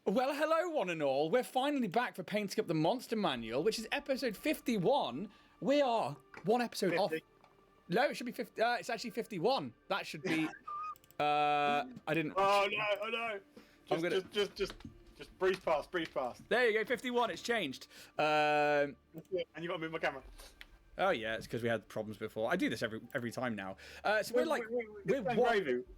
Well, hello, one and all. We're finally back for painting up the Monster Manual, which is episode 51. We are one episode 50. off. No, it should be 50. It's actually 51. That should be. I didn't. Oh no! Just breeze past. There you go, 51. It's changed. And you got to move my camera. Oh yeah, it's because we had problems before. I do this every time now. So we're like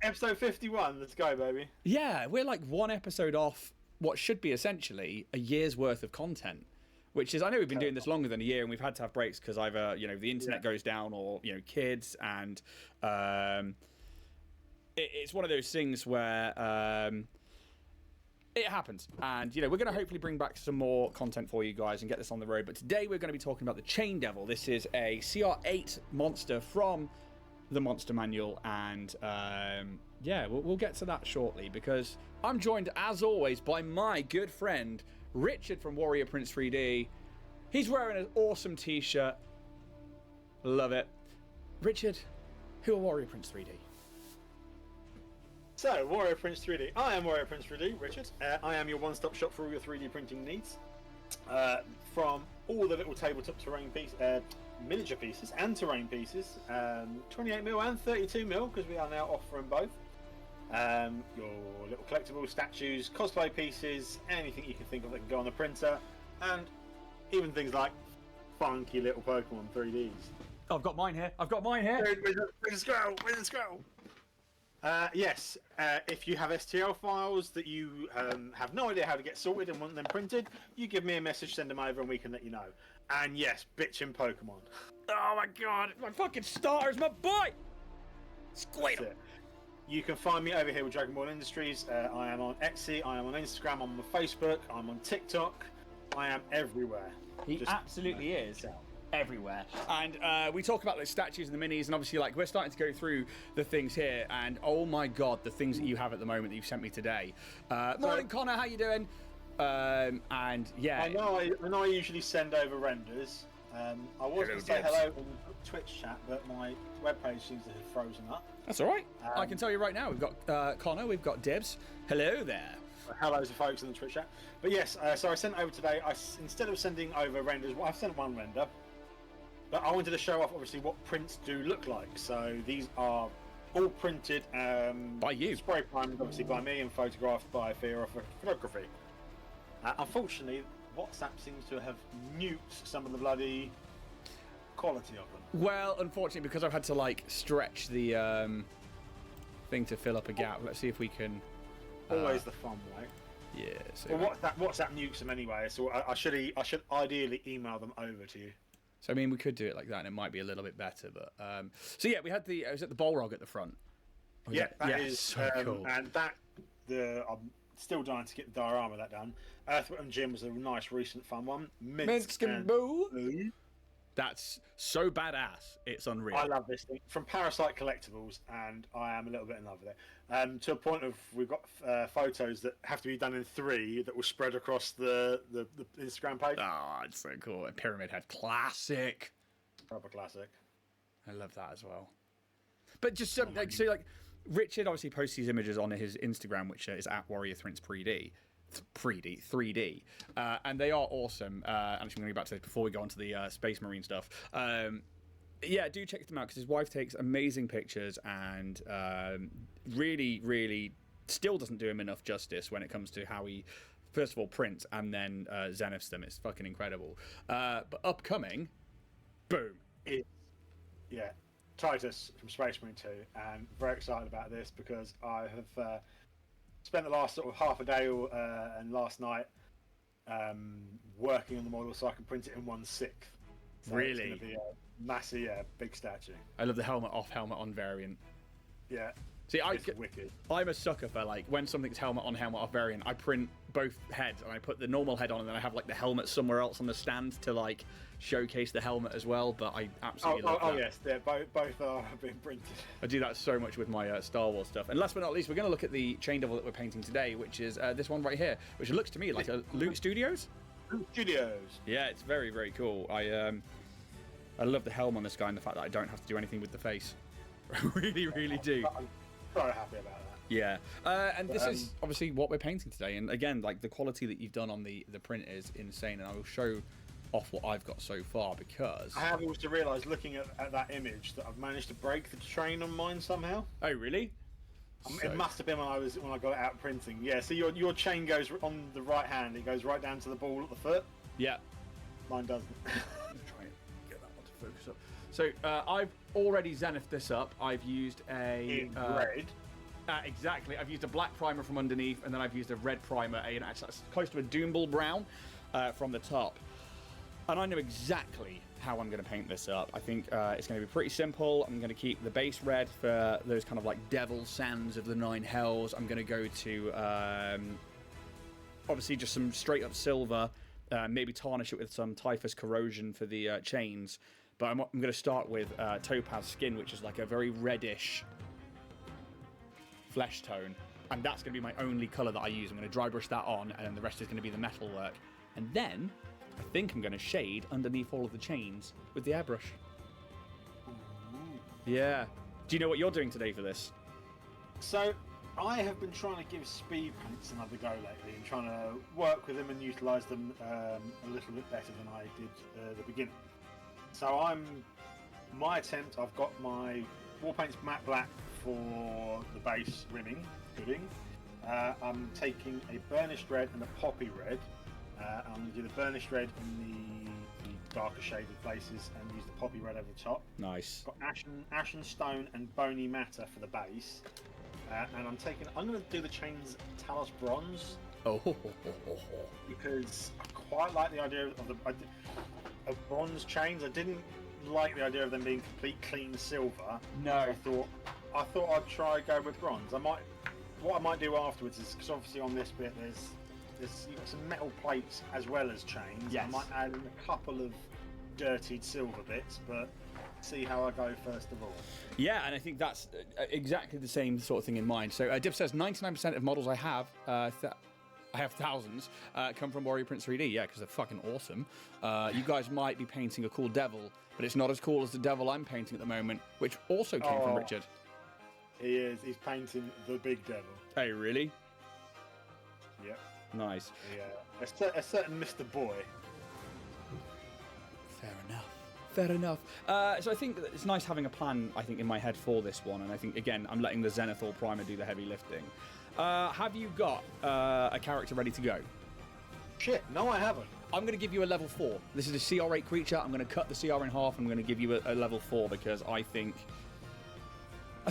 episode 51. Let's go, baby. Yeah, we're like one episode off what should be essentially a year's worth of content. Which is, I know we've been doing this longer than a year, and we've had to have breaks because either the internet goes down, or kids, and it's one of those things where it happens. And we're going to hopefully bring back some more content for you guys and get this on the road. But today we're going to be talking about the Chain Devil. This is a CR8 monster from the Monster Manual, and we'll get to that shortly, because I'm joined as always by my good friend Richard from Warrior Prince 3D. He's wearing an awesome t-shirt. Love it. Richard, who are Warrior Prince 3D? So, Warrior Prince 3D. I am Warrior Prince 3D, Richard. I am your one-stop shop for all your 3D printing needs. From all the little tabletop terrain pieces, miniature pieces and terrain pieces, 28mm and 32mm, because we are now offering both. Your little collectibles, statues, cosplay pieces, anything you can think of that can go on the printer, and even things like funky little Pokemon 3Ds. I've got mine here. Where's the scroll? Yes, if you have STL files that you have no idea how to get sorted and want them printed, you give me a message, send them over, and we can let you know. And yes, bitchin' Pokemon. Oh my god, my fucking starter's my boy! Squirtle! You can find me over here with DRAGONBORN Industries. I am on Etsy, I am on Instagram, I'm on Facebook, I'm on TikTok. I am everywhere. He absolutely is everywhere. And we talk about the statues and the minis, and obviously we're starting to go through the things here, and oh my god, the things that you have at the moment that you've sent me today. Morning, Connor, how you doing? And yeah, I know I usually send over renders. I was going to say hello in Twitch chat, but my webpage seems to have frozen up. That's alright. I can tell you right now, we've got Connor, we've got Dibs. Hello there. Hello to folks in the Twitch chat. But yes, so I sent over today, instead of sending over renders, I've sent one render, but I wanted to show off obviously what prints do look like. So these are all printed by you, spray primed obviously by me, and photographed by Fear of Photography. Unfortunately, WhatsApp seems to have nuked some of the bloody quality of them. Well, unfortunately, because I've had to stretch the thing to fill up a gap. Let's see if we can. Always the fun way. Yeah. So well, WhatsApp nukes them anyway, so I should ideally email them over to you. So I mean, we could do it like that, and it might be a little bit better. But so yeah, we had was it the Balrog at the front? That is so cool. And I'm still dying to get the diorama of that done. Earthworm Jim was a nice recent fun one. Minsk and Boo. That's so badass. It's unreal. I love this thing from Parasite Collectibles, and I am a little bit in love with it. To a point of we've got photos that have to be done in 3 that will spread across the Instagram page. Oh, it's so cool. And Pyramid Head, classic. Proper classic. I love that as well. But just Richard obviously posts these images on his Instagram, which is at Warrior Prince 3D. 3D, and they are awesome. Actually, I'm going to go back to this before we go on to the Space Marine stuff. Yeah, do check them out, because his wife takes amazing pictures, and really, really still doesn't do him enough justice when it comes to how he, first of all, prints and then zeniths them. It's fucking incredible. But upcoming, boom. Yeah, Titus from Space Marine 2, and very excited about this because I have spent the last sort of half a day and last night working on the model so I can print it in 1/6. So really? It's going to be a massive, big statue. I love the helmet off, helmet on variant. Yeah. See, wicked. I'm a sucker for when something's helmet on, helmet off variant. I print both heads, and I put the normal head on, and then I have the helmet somewhere else on the stand to showcase the helmet as well. But I absolutely love that. Oh yes, both are being printed. I do that so much with my Star Wars stuff. And last but not least, we're going to look at the Chain Devil that we're painting today, which is this one right here, which looks to me like a Loot Studios. Loot Studios. Yeah, it's very, very cool. I love the helm on this guy, and the fact that I don't have to do anything with the face. I really, really do. I'm very happy about that. Yeah, and this is obviously what we're painting today. And again, like the quality that you've done on the print is insane. And I will show off what I've got so far because I have also realised, looking at that image, that I've managed to break the train on mine somehow. Oh, really? It must have been when I got it out printing. Yeah. So your chain goes on the right hand. It goes right down to the ball at the foot. Yeah. Mine doesn't. Try and get that one to focus up. So I've already zenithed this up. I've used a red. Exactly. I've used a black primer from underneath, and then I've used a red primer, actually that's close to a Doomball brown from the top. And I know exactly how I'm going to paint this up. I think it's going to be pretty simple. I'm going to keep the base red for those kind of like devil sands of the nine hells. I'm going to go to obviously just some straight up silver, maybe tarnish it with some typhus corrosion for the chains. But I'm going to start with topaz skin, which is like a very reddish flesh tone, and that's going to be my only colour that I use. I'm going to dry brush that on, and then the rest is going to be the metal work. And then I think I'm going to shade underneath all of the chains with the airbrush. Yeah. Do you know what you're doing today for this? So I have been trying to give speed paints another go lately, and trying to work with them and utilise them a little bit better than I did at the beginning. So my attempt, I've got my War Paints matte black for the base rimming, pudding. I'm taking a burnished red and a poppy red. I'm going to do the burnished red in the darker shaded places and use the poppy red over the top. Nice. Got ashen stone and bony matter for the base. And I'm going to do the chains Talos bronze. Oh. Because I quite like the idea of bronze chains. I didn't like the idea of them being complete clean silver. No. So I thought I'd try go with bronze. What I might do afterwards is, because obviously on this bit you've got some metal plates as well as chains. Yes. I might add in a couple of dirtied silver bits, but see how I go first of all. Yeah, and I think that's exactly the same sort of thing in mind. So Dip says 99% of models I have, I have thousands, come from Warrior Prince 3D. Yeah, because they're fucking awesome. You guys might be painting a cool devil, but it's not as cool as the devil I'm painting at the moment, which also came from Richard. He is. He's painting the big devil. Hey, really? Yep. Nice. Yeah. A certain Mr. Boy. Fair enough. So I think that it's nice having a plan, I think, in my head for this one. And I think, again, I'm letting the Zenithal primer do the heavy lifting. Have you got a character ready to go? Shit, no I haven't. I'm going to give you a level 4. This is a CR8 creature. I'm going to cut the CR in half. I'm going to give you a level 4 because I think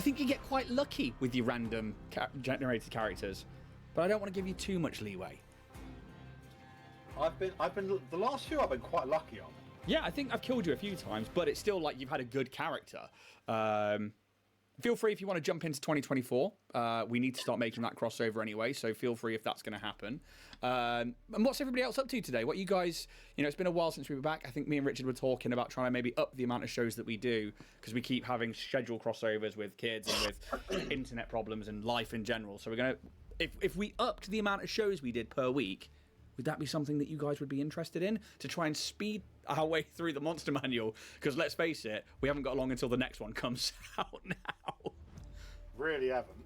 you get quite lucky with your random generated characters. But I don't want to give you too much leeway. I've been the last few I've been quite lucky on. Yeah, I think I've killed you a few times, but it's still like you've had a good character. Feel free if you want to jump into 2024. We need to start making that crossover anyway, so feel free if that's going to happen. And what's everybody else up to today? What you guys, it's been a while since we were back. I think me and Richard were talking about trying to maybe up the amount of shows that we do because we keep having schedule crossovers with kids and with internet problems and life in general. So we're going to, if we upped the amount of shows we did per week, would that be something that you guys would be interested in to try and speed our way through the monster manual? Because let's face it, we haven't got long until the next one comes out now. Really haven't.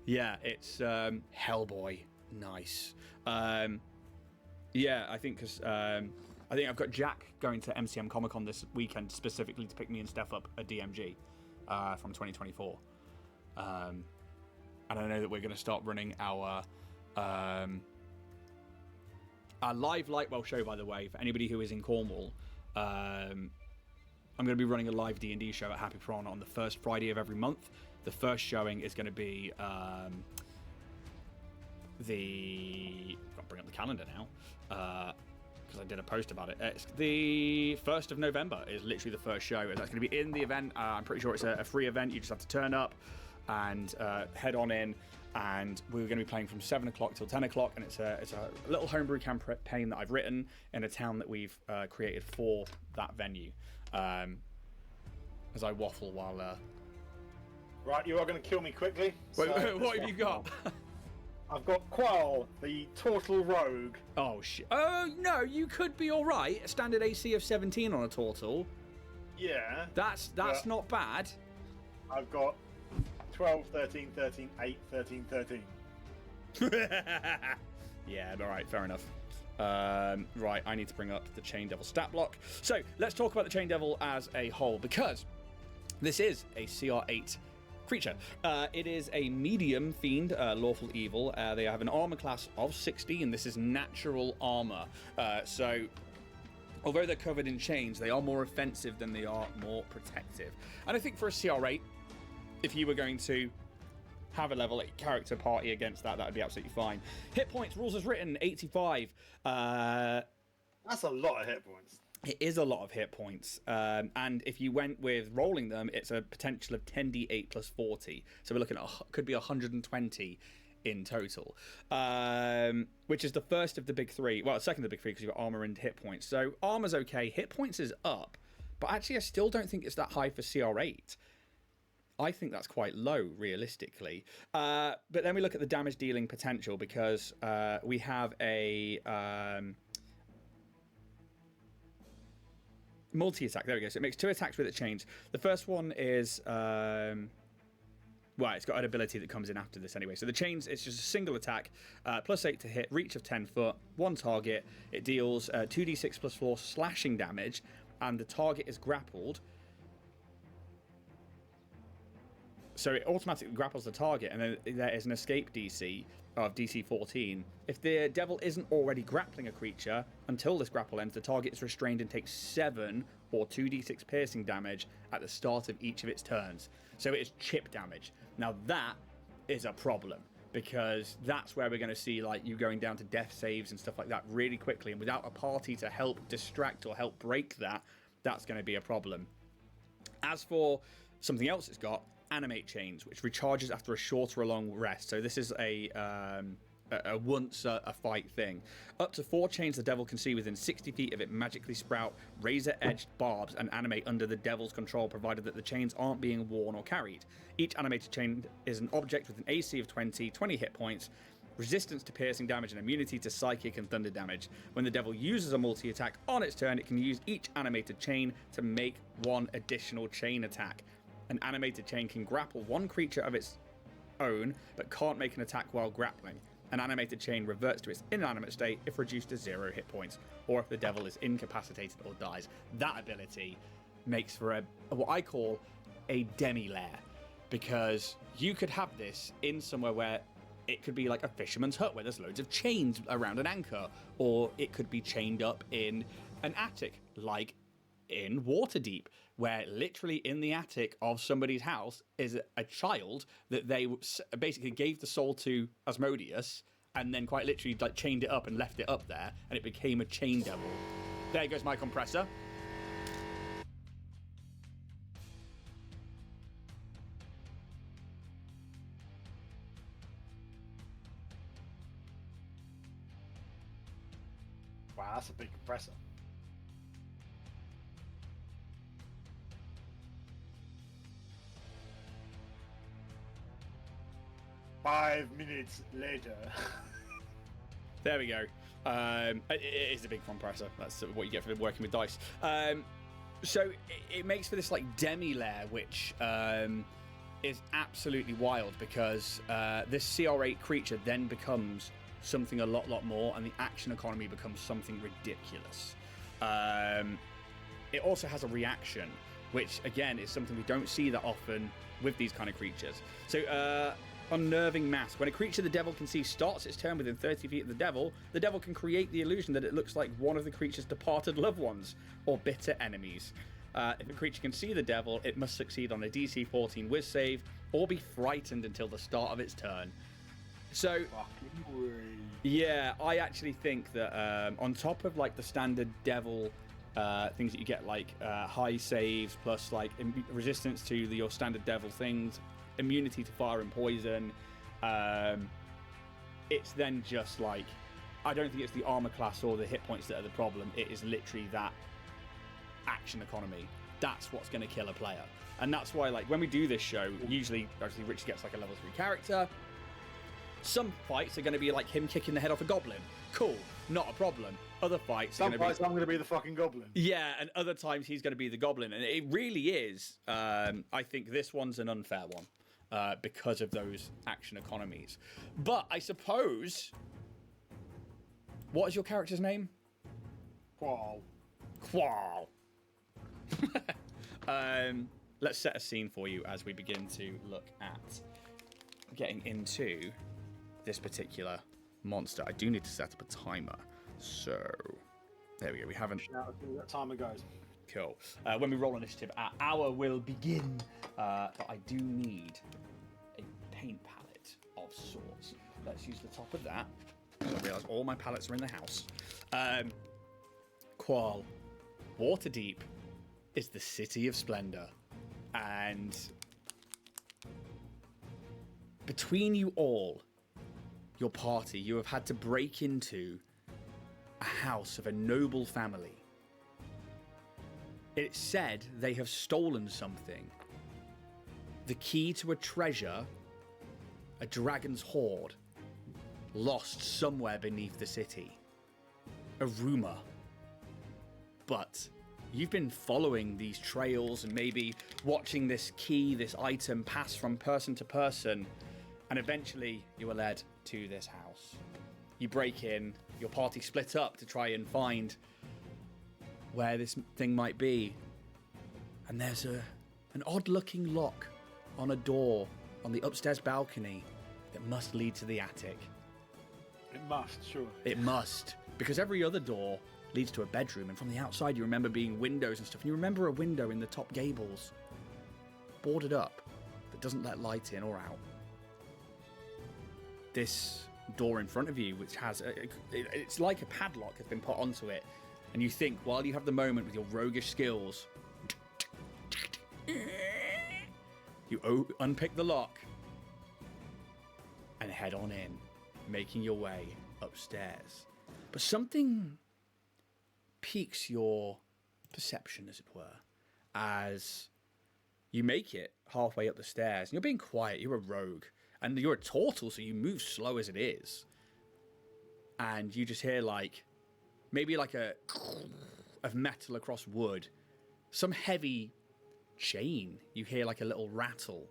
Yeah, it's Hellboy. Nice. Yeah, I think because I think I've got Jack going to MCM Comic Con this weekend specifically to pick me and Steph up a DMG from 2024. And I know that we're going to start running our live Lightwell show, by the way, for anybody who is in Cornwall. I'm going to be running a live D&D show at Happy Piranha on the first Friday of every month. The first showing is going to be I've got to bring up the calendar now because I did a post about it. It's the 1st of November is literally the first show. That's going to be in the event. I'm pretty sure it's a free event. You just have to turn up and head on in. And we're going to be playing from 7 o'clock till 10 o'clock, and it's a little homebrew campaign that I've written in a town that we've created for that venue. As I waffle while... Right, you are going to kill me quickly. Wait, what have you got? I've got Qual, the Turtle Rogue. Oh, shit. Oh, no, you could be all right. A standard AC of 17 on a Turtle. Yeah. That's not bad. I've got 12, 13, 13, 8, 13, 13. Yeah, all right, fair enough. Right, I need to bring up the Chain Devil stat block. So let's talk about the Chain Devil as a whole, because this is a CR8 creature. It is a medium fiend, lawful evil. They have an armor class of 60, and this is natural armor. So although they're covered in chains, they are more offensive than they are more protective. And I think for a CR8, if you were going to have a level 8 character party against that, that would be absolutely fine. Hit points, rules as written, 85. That's a lot of hit points. It is a lot of hit points. And if you went with rolling them, it's a potential of 10d8 plus 40. So we're looking at, could be 120 in total. Which is the first of the big three. Well, second of the big three, because you've got armor and hit points. So armor's okay. Hit points is up. But actually, I still don't think it's that high for CR8. I think that's quite low, realistically. But then we look at the damage dealing potential, because we have a multi-attack. There we go. So it makes 2 attacks with its chains. The first one is... well, it's got an ability that comes in after this anyway. So the chains, it's just a single attack, plus 8 to hit, reach of 10 foot, 1 target. It deals 2d6 plus 4 slashing damage, and the target is grappled. So it automatically grapples the target, and then there is an escape DC of DC 14. If the devil isn't already grappling a creature, until this grapple ends, the target is restrained and takes 7 or 2d6 piercing damage at the start of each of its turns. So it is chip damage. Now that is a problem, because that's where we're going to see like you going down to death saves and stuff like that really quickly, and without a party to help distract or help break that, that's going to be a problem. As for something else it's got, animate chains, which recharges after a short or a long rest. So this is a once a fight thing. Up to 4 chains the devil can see within 60 feet of it magically sprout razor-edged barbs and animate under the devil's control, provided that the chains aren't being worn or carried. Each animated chain is an object with an AC of 20 hit points, resistance to piercing damage, and immunity to psychic and thunder damage. When the devil uses a multi-attack on its turn, it can use each animated chain to make 1 additional chain attack. An animated chain can grapple 1 creature of its own, but can't make an attack while grappling. An animated chain reverts to its inanimate state if reduced to 0 hit points, or if the devil is incapacitated or dies. That ability makes for what I call a demi-lair, because you could have this in somewhere where it could be like a fisherman's hut where there's loads of chains around an anchor, or it could be chained up in an attic, like in Waterdeep, where literally in the attic of somebody's house is a child that they basically gave the soul to Asmodeus, and then quite literally like chained it up and left it up there, and it became a chain devil. There goes my compressor. Wow, that's a big compressor. Five minutes later. There we go. It is a big compressor. That's what you get for working with dice. So it makes for this like demi-lair, which is absolutely wild, because this CR8 creature then becomes something a lot more, and the action economy becomes something ridiculous. It also has a reaction, which again is something we don't see that often with these kind of creatures. So Unnerving Mask. When a creature the devil can see starts its turn within 30 feet of the devil can create the illusion that it looks like one of the creature's departed loved ones or bitter enemies. If a creature can see the devil, it must succeed on a DC 14 Wiz save or be frightened until the start of its turn. So, yeah, I actually think that on top of like the standard devil things that you get, like high saves plus like resistance to your standard devil things, immunity to fire and poison, it's then just like, I don't think it's the armor class or the hit points that are the problem. It is literally that action economy. That's what's going to kill a player. And that's why, like, when we do this show, usually obviously Rich gets like a level 3 character. Some fights are going to be like him kicking the head off a goblin. Cool, not a problem. Other fights I'm going to be the fucking goblin. Yeah, and other times he's going to be the goblin. And it really is, I think this one's an unfair one. because of those action economies. But I suppose, what is your character's name? Qual. Qual. Let's set a scene for you as we begin to look at getting into this particular monster. I do need to set up a timer. So, there we go. We haven't... That timer goes. Cool. When we roll initiative, our hour will begin. But I do need a paint palette of sorts. Let's use the top of that. I realise all my palettes are in the house. Qual. Waterdeep is the city of splendor. And between you all, your party, you have had to break into a house of a noble family. It's said they have stolen something. The key to a treasure, a dragon's hoard, lost somewhere beneath the city. A rumor. But you've been following these trails and maybe watching this key, this item pass from person to person, and eventually you are led to this house. You break in, your party split up to try and find where this thing might be. And there's an odd-looking lock on a door on the upstairs balcony that must lead to the attic. It must, sure. It must, because every other door leads to a bedroom, and from the outside you remember being windows and stuff, and you remember a window in the top gables, boarded up, that doesn't let light in or out. This door in front of you, which has, it's like a padlock has been put onto it, and you think, while you have the moment with your roguish skills, you unpick the lock and head on in, making your way upstairs. But something piques your perception, as it were, as you make it halfway up the stairs. And you're being quiet, you're a rogue, and you're a turtle, so you move slow as it is. And you just hear maybe a of metal across wood, some heavy chain. You hear a little rattle,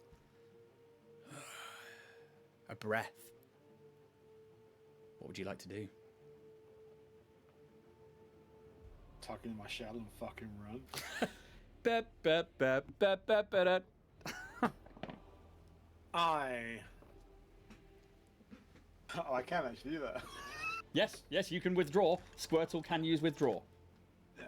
a breath. What would you like to do? Tuck in my shell and fucking run. I can actually do that. Yes, you can withdraw. Squirtle can use withdraw. Yeah.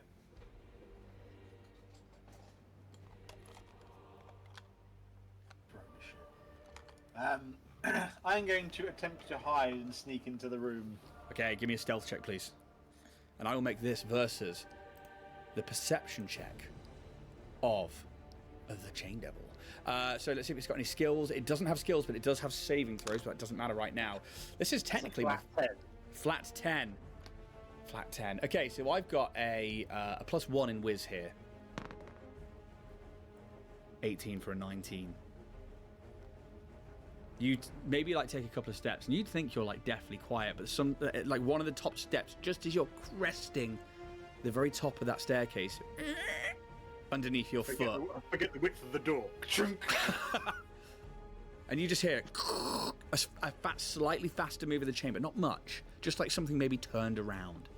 I'm going to attempt to hide and sneak into the room. Okay, give me a stealth check, please. And I will make this versus the perception check of the Chain Devil. So let's see if it's got any skills. It doesn't have skills, but it does have saving throws, but it doesn't matter right now. This is technically my flat 10. Flat 10. Okay, so I've got a +1 in Wiz here. 18 for a 19. You'd maybe take a couple of steps, and you'd think you're deathly quiet, but one of the top steps, just as you're cresting the very top of that staircase, underneath your foot. Forget the width of the door. And you just hear a slightly faster move of the chain, but not much. Just like something maybe turned around.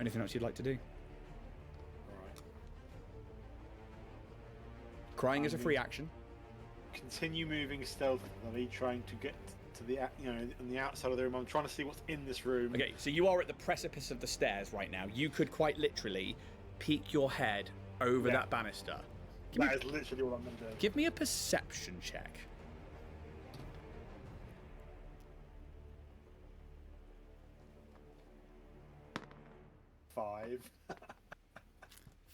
Anything else you'd like to do? Alright. Crying is a free action. Continue moving stealthily, trying to get to the on the outside of the room. I'm trying to see what's in this room. Okay, so you are at the precipice of the stairs right now. You could quite literally peek your head over that banister. That is literally what I'm going to do. Give me a perception check. 5.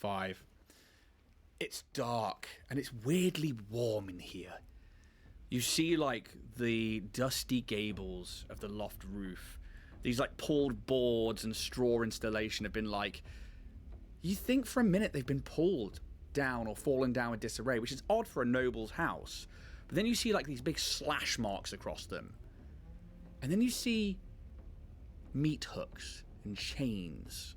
5. It's dark and it's weirdly warm in here. You see the dusty gables of the loft roof. These pulled boards and straw installation have been you think for a minute they've been pulled down or fallen down with disarray, which is odd for a noble's house. But then you see these big slash marks across them. And then you see meat hooks and chains.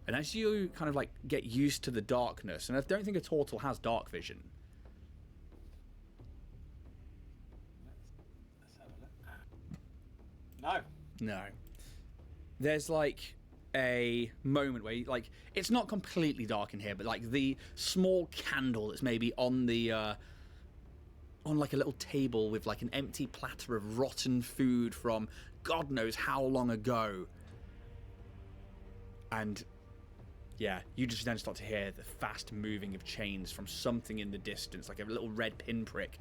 And as you kind of like get used to the darkness, and I don't think a turtle has dark vision. Let's have a look. No. No. There's like a moment where like it's not completely dark in here, but like the small candle that's maybe on the on like a little table with like an empty platter of rotten food from God knows how long ago. And yeah, you just then start to hear the fast moving of chains from something in the distance, like a little red pinprick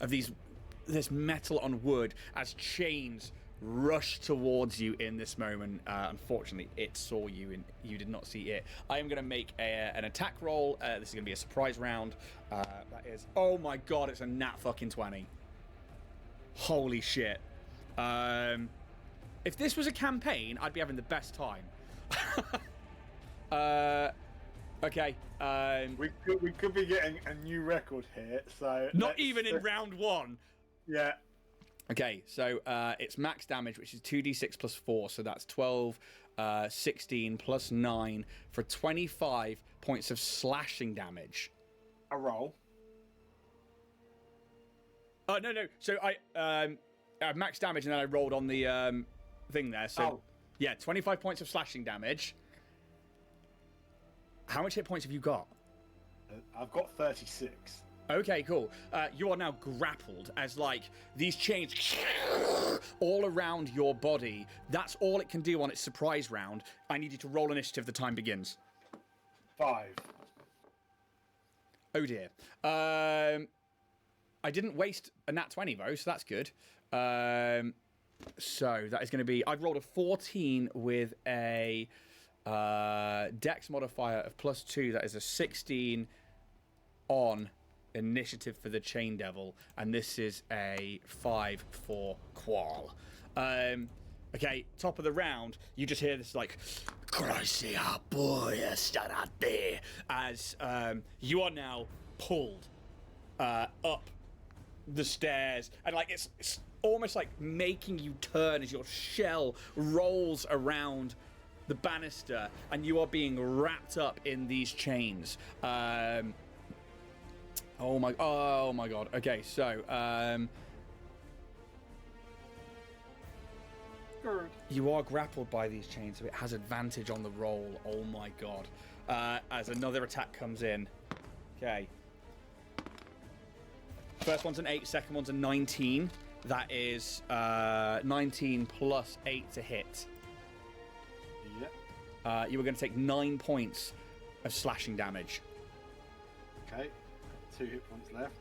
of this metal on wood as chains rush towards you in this moment. Unfortunately, it saw you and you did not see it. I am going to make an attack roll. This is going to be a surprise round. That is, oh my god, it's a nat fucking 20. Holy shit. If this was a campaign, I'd be having the best time. Okay. We could be getting a new record here. So not even in round 1. Yeah. Okay, so it's max damage, which is 2d6 plus 4, so that's 12, 16 plus 9 for 25 points of slashing damage. A roll. Oh, no. So I max damage and then I rolled on the thing there. So, yeah, 25 points of slashing damage. How much hit points have you got? I've got 36. Okay, cool. You are now grappled as, like, these chains all around your body. That's all it can do on its surprise round. I need you to roll initiative. The time begins. 5. Oh, dear. I didn't waste a nat 20, though, so that's good. So that is going to be... I've rolled a 14 with a dex modifier of +2. That is a 16 on... initiative for the Chain Devil, and this is a 5 for Qual. Okay, top of the round, you just hear this like as you are now pulled up the stairs, and like it's almost like making you turn as your shell rolls around the banister, and you are being wrapped up in these chains. Oh my god. Okay, so you are grappled by these chains, so it has advantage on the roll. Oh my god. As another attack comes in. Okay. First one's an 8, second one's a 19. That is 19 plus 8 to hit. Yep. You are going to take 9 points of slashing damage. Okay. 2 hit points left.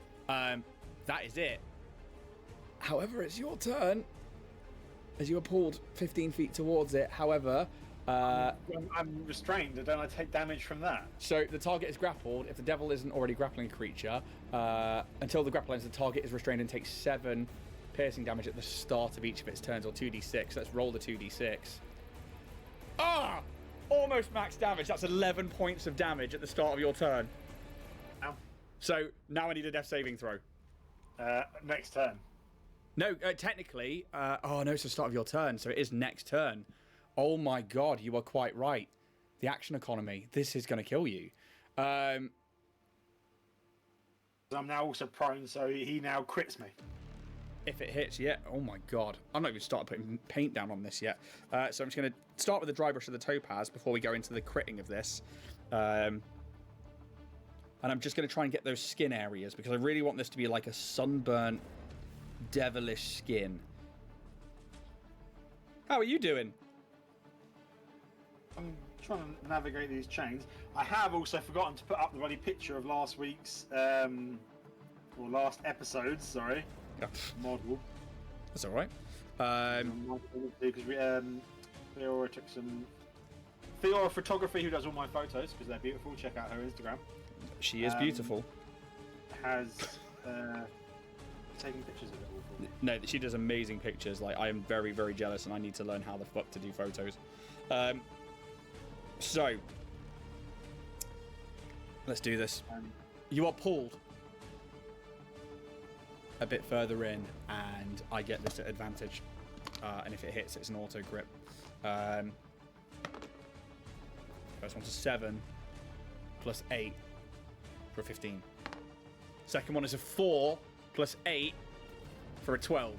That is it. However, it's your turn. As you are pulled 15 feet towards it. However, I'm restrained. Don't I take damage from that? So the target is grappled. If the devil isn't already grappling a creature, until the grapple ends, the target is restrained and takes 7 piercing damage at the start of each of its turns, or 2d6. Let's roll the 2d6. Ah! Almost max damage. That's 11 points of damage at the start of your turn. Ow. So now I need a death saving throw. Next turn. No, technically, oh no, it's the start of your turn, so it is next turn. Oh my god, you are quite right. The action economy, this is going to kill you. I'm now also prone, so he now crits me. If it hits, yeah. Oh my god. I'm not even started putting paint down on this yet. So I'm just going to start with the dry brush of the topaz before we go into the critting of this. And I'm just going to try and get those skin areas, because I really want this to be like a sunburnt, devilish skin. How are you doing? I'm trying to navigate these chains. I have also forgotten to put up the bloody picture of last week's, or last episode's, sorry, model. That's all right. Because Theora took some... Theora Photography, who does all my photos, because they're beautiful, check out her Instagram. She is beautiful. Has taken pictures of it all for me. No, she does amazing pictures. Like, I am very, very jealous, and I need to learn how the fuck to do photos. So, let's do this. You are pulled a bit further in, and I get this at advantage. And if it hits, it's an auto grip. First one's a 7 plus 8 for a 15. Second one is a 4 plus 8 for a 12.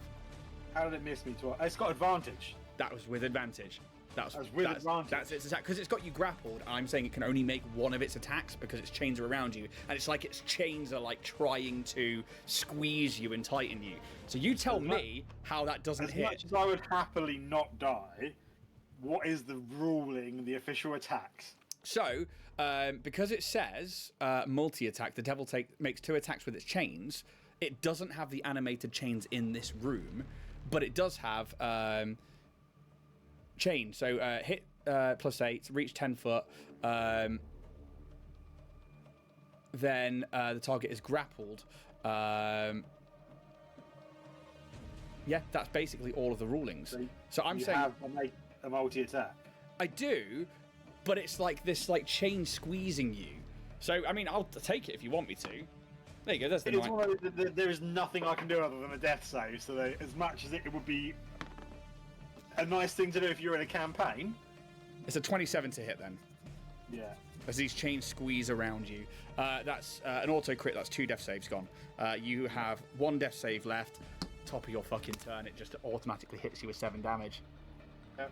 How did it miss me? It's got advantage. That was with advantage. That's advantage. That's its attack. Because it's got you grappled, I'm saying it can only make one of its attacks because its chains are around you. And it's like its chains are like trying to squeeze you and tighten you. So you tell me how that doesn't hit. As much as I would happily not die, what is the ruling, the official attacks? So, because it says multi-attack, the devil makes 2 attacks with its chains. It doesn't have the animated chains in this room, but it does have chain. So hit plus 8, reach 10 foot. Then the target is grappled. Yeah, that's basically all of the rulings. So I'm saying have a multi-attack. I do, but it's like this like chain squeezing you. So I mean, I'll take it if you want me to. There you go. That's the there is nothing I can do other than a death save. So as much as it would be a nice thing to do if you're in a campaign. It's a 27 to hit then. Yeah. As these chains squeeze around you. That's an auto crit. That's 2 death saves gone. You have 1 death save left. Top of your fucking turn, it just automatically hits you with 7 damage. Yep.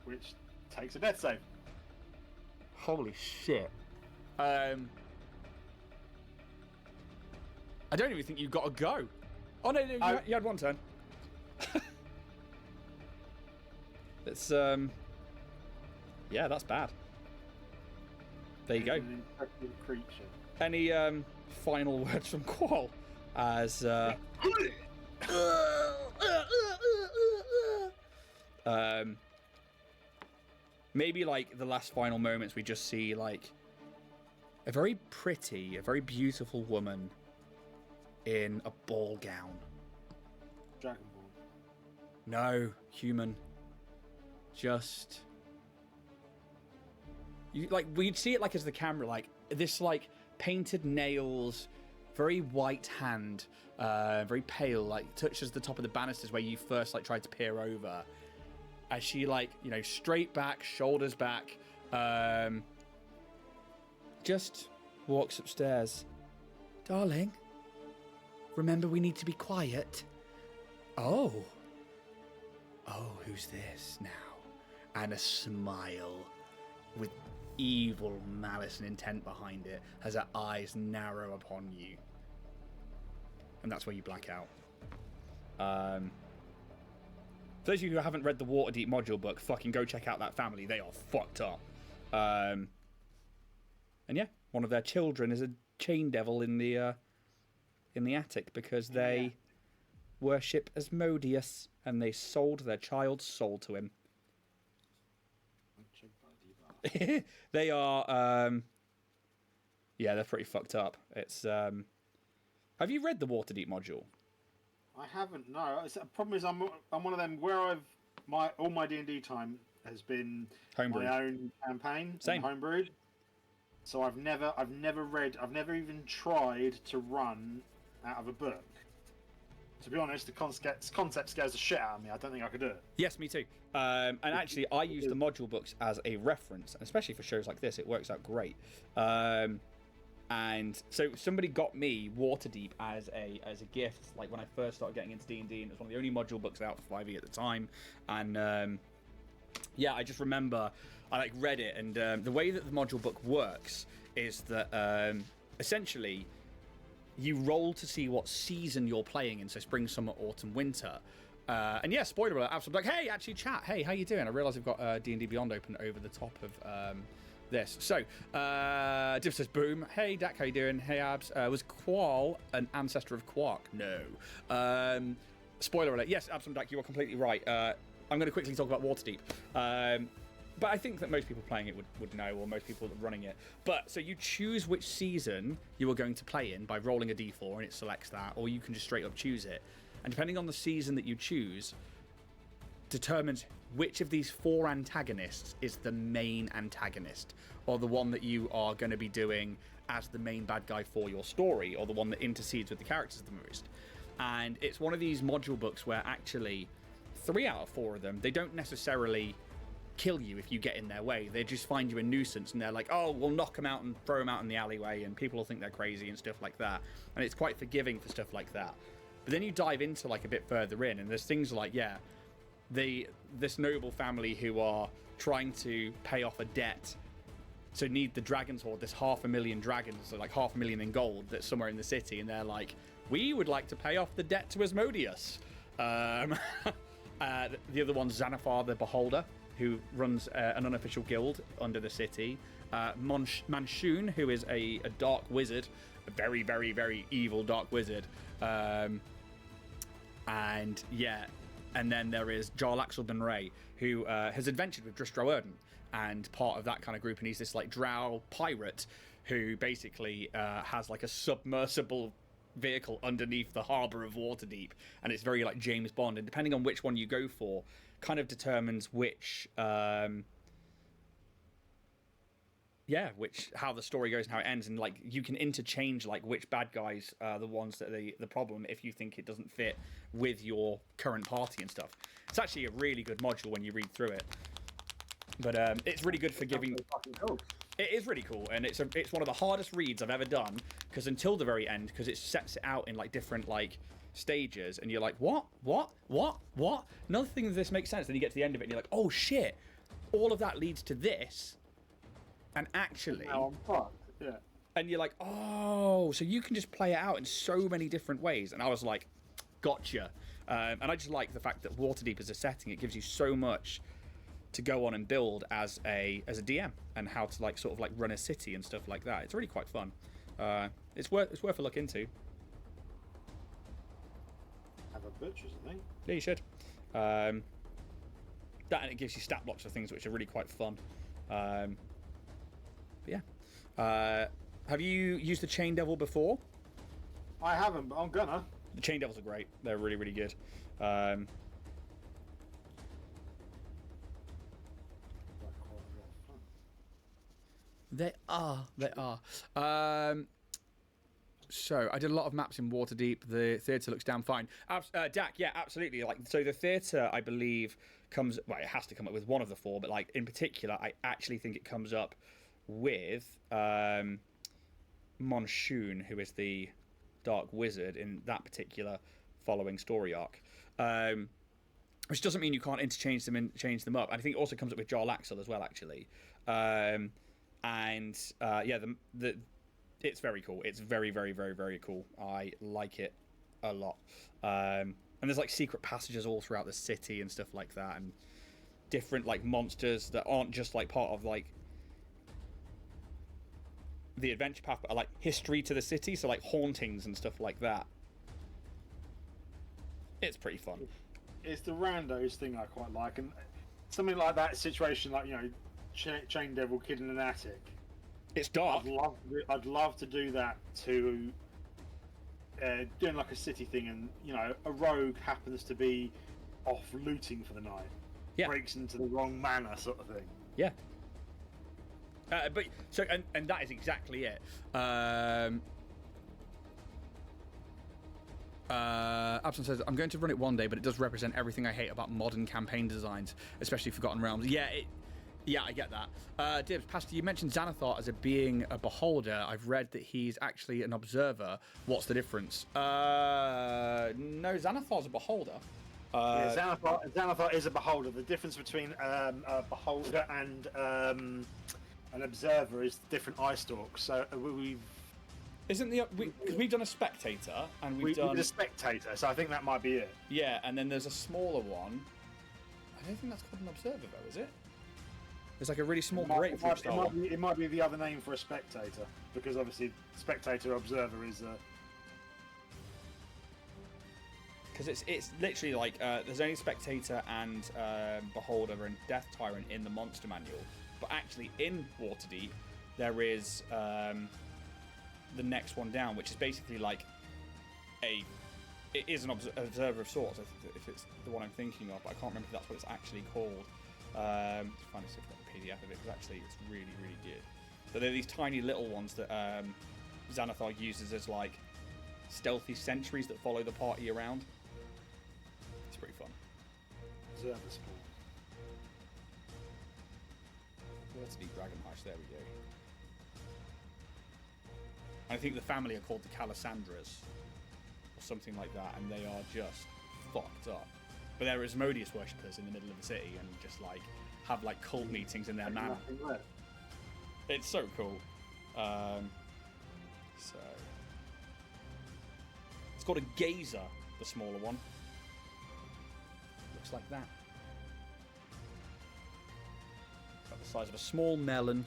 Which takes a death save. Holy shit. I don't even think you've got to go. Oh no, you had 1 turn. It's yeah, that's bad. There you go. An infected creature. Any final words from Qual as maybe like the last final moments we just see like a very pretty, a very beautiful woman in a ball gown. Dragonborn. No, human. Just you like we'd see it like as the camera, like this like painted nails, very white hand, very pale, like touches the top of the banisters where you first like tried to peer over. As she like, you know, straight back, shoulders back, just walks upstairs. Darling, remember we need to be quiet. Oh, who's this now? And a smile with evil malice and intent behind it as her eyes narrow upon you. And that's where you black out. For those of you who haven't read the Waterdeep module book, fucking go check out that family. They are fucked up. And yeah, one of their children is a chain devil in the attic because they worship Asmodeus and they sold their child's soul to him. They are yeah, they're pretty fucked up. It's have you read the Waterdeep module? I haven't. No. The problem is I'm one of them where all my D&D time has been Homebrewed. my own campaign. Same. Homebrewed. So I've never read. I've never even tried to run out of a book. To be honest, the concept scares the shit out of me. I don't think I could do it. Yes, me too. And actually, I use the module books as a reference, and especially for shows like this, it works out great. And so somebody got me Waterdeep as a gift, like when I first started getting into D&D, and it was one of the only module books out for 5e at the time. And yeah, I just remember I like read it, and the way that the module book works is that essentially you roll to see what season you're playing in, so spring, summer, autumn, winter. And yeah, spoiler alert, absolutely. Like, hey, actually, chat. Hey, how you doing? I realise I've got D&D Beyond open over the top of this. So, Div says, boom. Hey, Dak, how you doing? Hey, Abs. Was Qual an ancestor of Quark? No. Spoiler alert. Yes, Abs and Dak, you are completely right. I'm going to quickly talk about Waterdeep. But I think that most people playing it would know, or most people running it. But, so you choose which season you are going to play in by rolling a d4, and it selects that, or you can just straight up choose it. And depending on the season that you choose, determines which of these 4 antagonists is the main antagonist, or the one that you are going to be doing as the main bad guy for your story, or the one that intercedes with the characters the most. And it's one of these module books where actually 3 out of 4 of them, they don't necessarily kill you if you get in their way. They just find you a nuisance, and they're like, oh, we'll knock them out and throw them out in the alleyway, and people will think they're crazy and stuff like that. And it's quite forgiving for stuff like that. But then you dive into like a bit further in, and there's things like, this noble family who are trying to pay off a debt, so need the dragon's hoard, this 500,000 dragons, so like 500,000 in gold that's somewhere in the city, and they're like, we would like to pay off the debt to Asmodeus. The other one's Xanathar the Beholder, who runs an unofficial guild under the city. Manshoon, who is a dark wizard, a very, very, very evil dark wizard. And then there is Jarlaxle Dunray, who has adventured with Drustro Erden, and part of that kind of group, and he's this like drow pirate who basically has like a submersible vehicle underneath the harbour of Waterdeep, and it's very like James Bond, and depending on which one you go for kind of determines which how the story goes and how it ends, and like you can interchange like which bad guys are the ones that are the problem if you think it doesn't fit with your current party and stuff. It's actually a really good module when you read through it, but it's really good for giving. It is really cool, and it's one of the hardest reads I've ever done, because until the very end, because it sets it out in like different like stages, and you're like, what? Nothing of this makes sense. Then you get to the end of it, and you're like, oh shit, all of that leads to this, and actually, now I'm fucked. Yeah. And you're like, oh, so you can just play it out in so many different ways. And I was like, gotcha. And I just like the fact that Waterdeep as a setting, it gives you so much to go on and build as a DM, and how to like sort of like run a city and stuff like that. It's really quite fun. It's worth a look into. Have a butcher's, I think. Yeah, you should. That, and it gives you stat blocks for things which are really quite fun. But yeah. Have you used the Chain Devil before? I haven't, but I'm gonna. The Chain Devils are great. They're really, really good. They are. So I did a lot of maps in Waterdeep. The theatre looks damn fine. Dak, yeah, absolutely. Like, so the theatre, I believe, comes. Well, it has to come up with one of the four, but like in particular, I actually think it comes up with Manshoon, who is the Dark Wizard in that particular following story arc. Which doesn't mean you can't interchange them and change them up. And I think it also comes up with Jarlaxle as well, actually. It's very cool. It's very, very, very, very cool. I like it a lot. And there's like secret passages all throughout the city and stuff like that, and different like monsters that aren't just like part of like the adventure path, but are like history to the city, so like hauntings and stuff like that. It's pretty fun. It's the randos thing I quite like, and something like that situation, like, you know, Chain Devil Kid in an attic. It's dark. I'd love to do that to doing like a city thing, and you know, a rogue happens to be off looting for the night, breaks into the wrong manor, sort of thing. Yeah. But so and that is exactly it. Abson says, I'm going to run it one day, but it does represent everything I hate about modern campaign designs, especially Forgotten Realms. Yeah, I get that. Dibs, Pastor, you mentioned Xanathar as being a beholder. I've read that he's actually an observer. What's the difference? No, Xanathar's a beholder. Xanathar is a beholder. The difference between a beholder and an observer is different eye stalks. So we've done a spectator, and we've done a spectator. So I think that might be it. Yeah, and then there's a smaller one. I don't think that's called an observer, though, is it? It's like a really small grapefruit style. It might be the other name for a spectator, because obviously spectator observer is a. Because it's literally like there's only spectator and beholder and death tyrant in the monster manual, but actually in Waterdeep there is the next one down, which is basically like it is an observer of sorts, if it's the one I'm thinking of, but I can't remember if that's what it's actually called. Find a PDF of it, because actually it's really, really good. So they're these tiny little ones that Xanathar uses as like stealthy sentries that follow the party around. It's pretty fun. Observer spawn. Waterdeep Dragonheist, there we go. I think the family are called the Calisandras, or something like that, and they are just fucked up. But they're Asmodeus worshippers in the middle of the city, and just like have like cult meetings in their manor. It's so cool. So it's called a gazer, the smaller one. Looks like that. About the size of a small melon.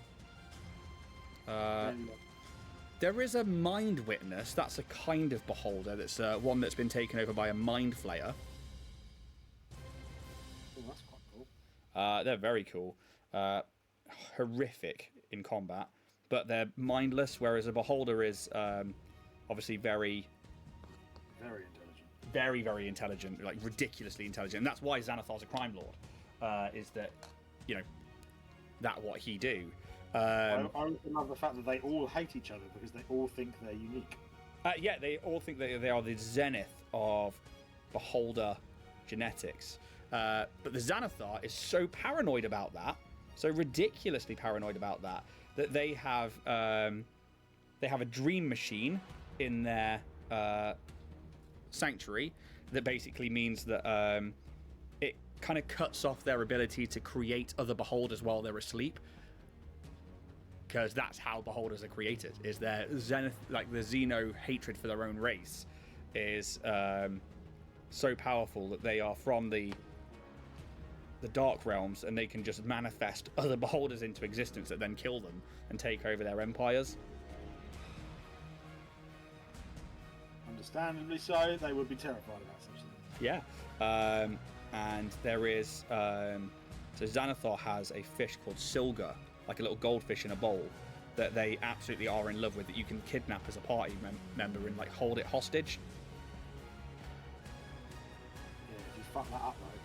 There is a Mind Witness. That's a kind of beholder. That's one that's been taken over by a Mind Flayer. Oh, that's quite cool. They're very cool. Horrific in combat, but they're mindless, whereas a beholder is obviously very intelligent. Very, very intelligent, like ridiculously intelligent. And that's why Xanathar's a crime lord, is that, you know, that what he do. I also love the fact that they all hate each other because they all think they're unique. Yeah, they all think that they are the zenith of beholder genetics. But the Xanathar is so paranoid about that, so ridiculously paranoid about that, that they have a dream machine in their sanctuary that basically means that it kind of cuts off their ability to create other beholders while they're asleep. Because that's how beholders are created, is their zenith, like the Xeno hatred for their own race is so powerful that they are from the dark realms, and they can just manifest other beholders into existence that then kill them and take over their empires. Understandably so, they would be terrified about such things. Yeah. And there is so Xanathar has a fish called Silga, like a little goldfish in a bowl, that they absolutely are in love with, that you can kidnap as a party member and like hold it hostage. Yeah, if you fuck that up, though, it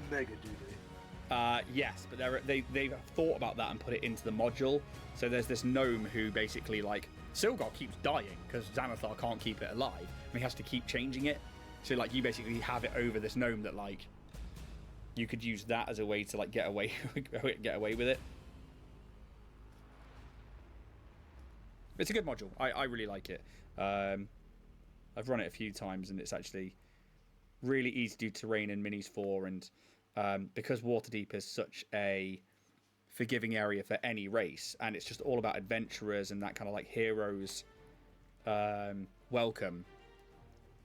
can mega doo-doo. Yes, but they've thought about that and put it into the module. So there's this gnome who basically, like, Silgar keeps dying because Xanathar can't keep it alive, and he has to keep changing it. So like you basically have it over this gnome that like you could use that as a way to like get away with it. It's a good module. I really like it. I've run it a few times, and it's actually really easy to do terrain and minis for, and because Waterdeep is such a forgiving area for any race, and it's just all about adventurers and that kind of like heroes welcome,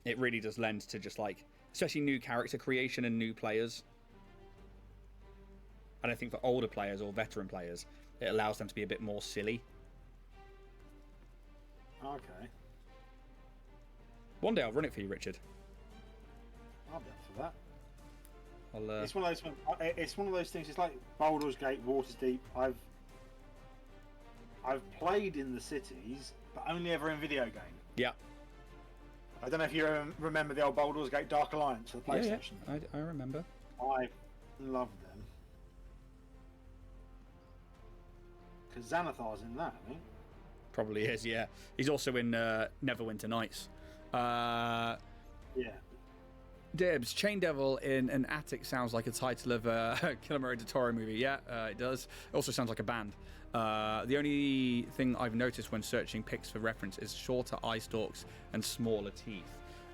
it really does lend to just like, especially new character creation and new players. And I think for older players or veteran players, it allows them to be a bit more silly. Okay. One day I'll run it for you, Richard. I'll be up for that. I'll, It's one of those things. It's like Baldur's Gate, Waterdeep. I've played in the cities, but only ever in video game. Yeah. I don't know if you remember the old Baldur's Gate Dark Alliance for the PlayStation. Yeah, I remember. I loved them. Because Xanathar's in that, I think. Probably is, yeah. He's also in Neverwinter Nights. Yeah. Dibs, Chain Devil in an Attic sounds like a title of a Guillermo del Toro movie. Yeah, it does. It also sounds like a band. The only thing I've noticed when searching pics for reference is shorter eye stalks and smaller teeth.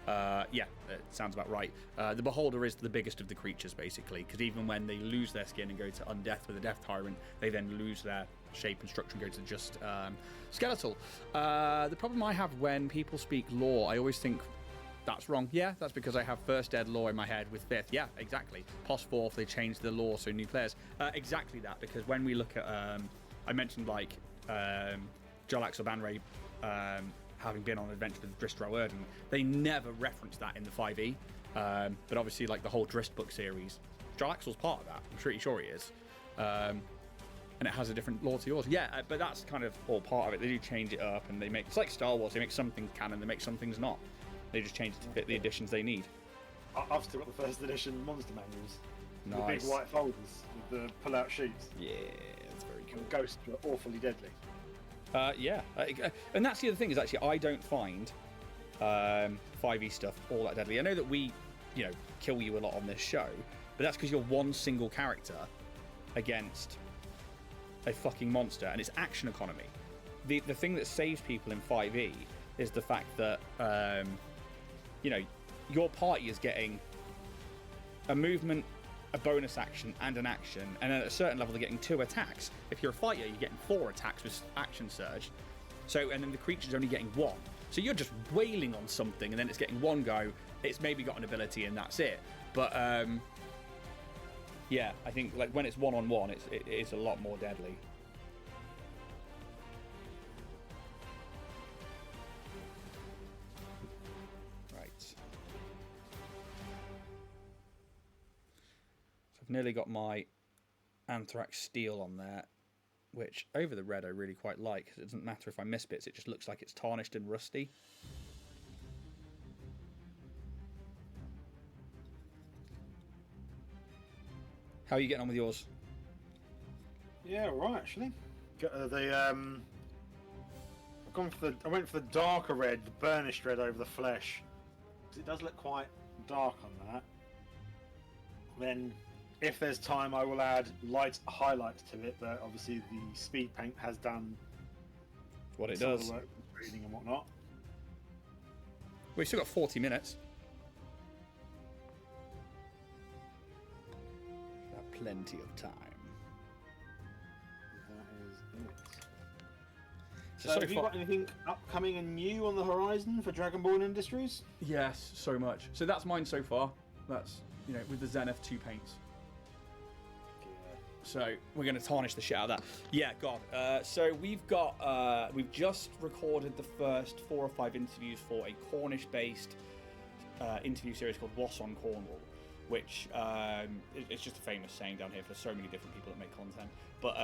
Yeah, it sounds about right. The Beholder is the biggest of the creatures, basically, because even when they lose their skin and go to Undeath with a Death Tyrant, they then lose their shape and structure and go to just skeletal. The problem I have when people speak lore, I always think that's wrong. Yeah, that's because I have first ed lore in my head with fifth. Yeah, exactly. Pos fourth, they changed the lore, so new players. Exactly that, because when we look at, I mentioned like Jolax or Banray having been on adventure with Dristrow Erden, they never referenced that in the 5e. But obviously, like the whole Drist book series, Jolaxor's part of that. I'm pretty sure he is. And it has a different lore to yours. Yeah, but that's kind of all part of it. They do change it up, and they make, it's like Star Wars. They make some things canon, they make some things not. They just change it to fit the editions they need. I've still got the first edition monster manuals. Nice. The big white folders with the pull-out sheets. Yeah, that's very cool. And ghosts are awfully deadly. Yeah, and that's the other thing is actually I don't find 5e stuff all that deadly. I know that we, kill you a lot on this show, but that's because you're one single character against a fucking monster, and it's action economy. The thing that saves people in 5e is the fact that you know, your party is getting a movement, a bonus action, and an action, and then at a certain level they're getting 2 attacks. If you're a fighter, you're getting 4 attacks with action surge. So, and then the creature's only getting 1. So you're just wailing on something, and then it's getting 1 go. It's maybe got an ability, and that's it. But yeah, I think like when it's 1-on-1, it is a lot more deadly. I've nearly got my Anthrax Steel on there, which over the red I really quite like, because it doesn't matter if I miss bits, it just looks like it's tarnished and rusty. How are you getting on with yours? Yeah, all right, actually. I went for the darker red, the burnished red over the flesh. It does look quite dark on that. Then, if there's time, I will add light highlights to it, but obviously the speed paint has done what it does. Work, reading and whatnot. We've still got 40 minutes. Got plenty of time. That is it. So have you got anything upcoming and new on the horizon for Dragonborn Industries? Yes, so much. So that's mine so far. That's, you know, with the Zenith 2 paints. So we're going to tarnish the shit out of that. Yeah, God. So we've just recorded the first 4 or 5 interviews for a Cornish-based interview series called What's on Cornwall, which it's just a famous saying down here for so many different people that make content. But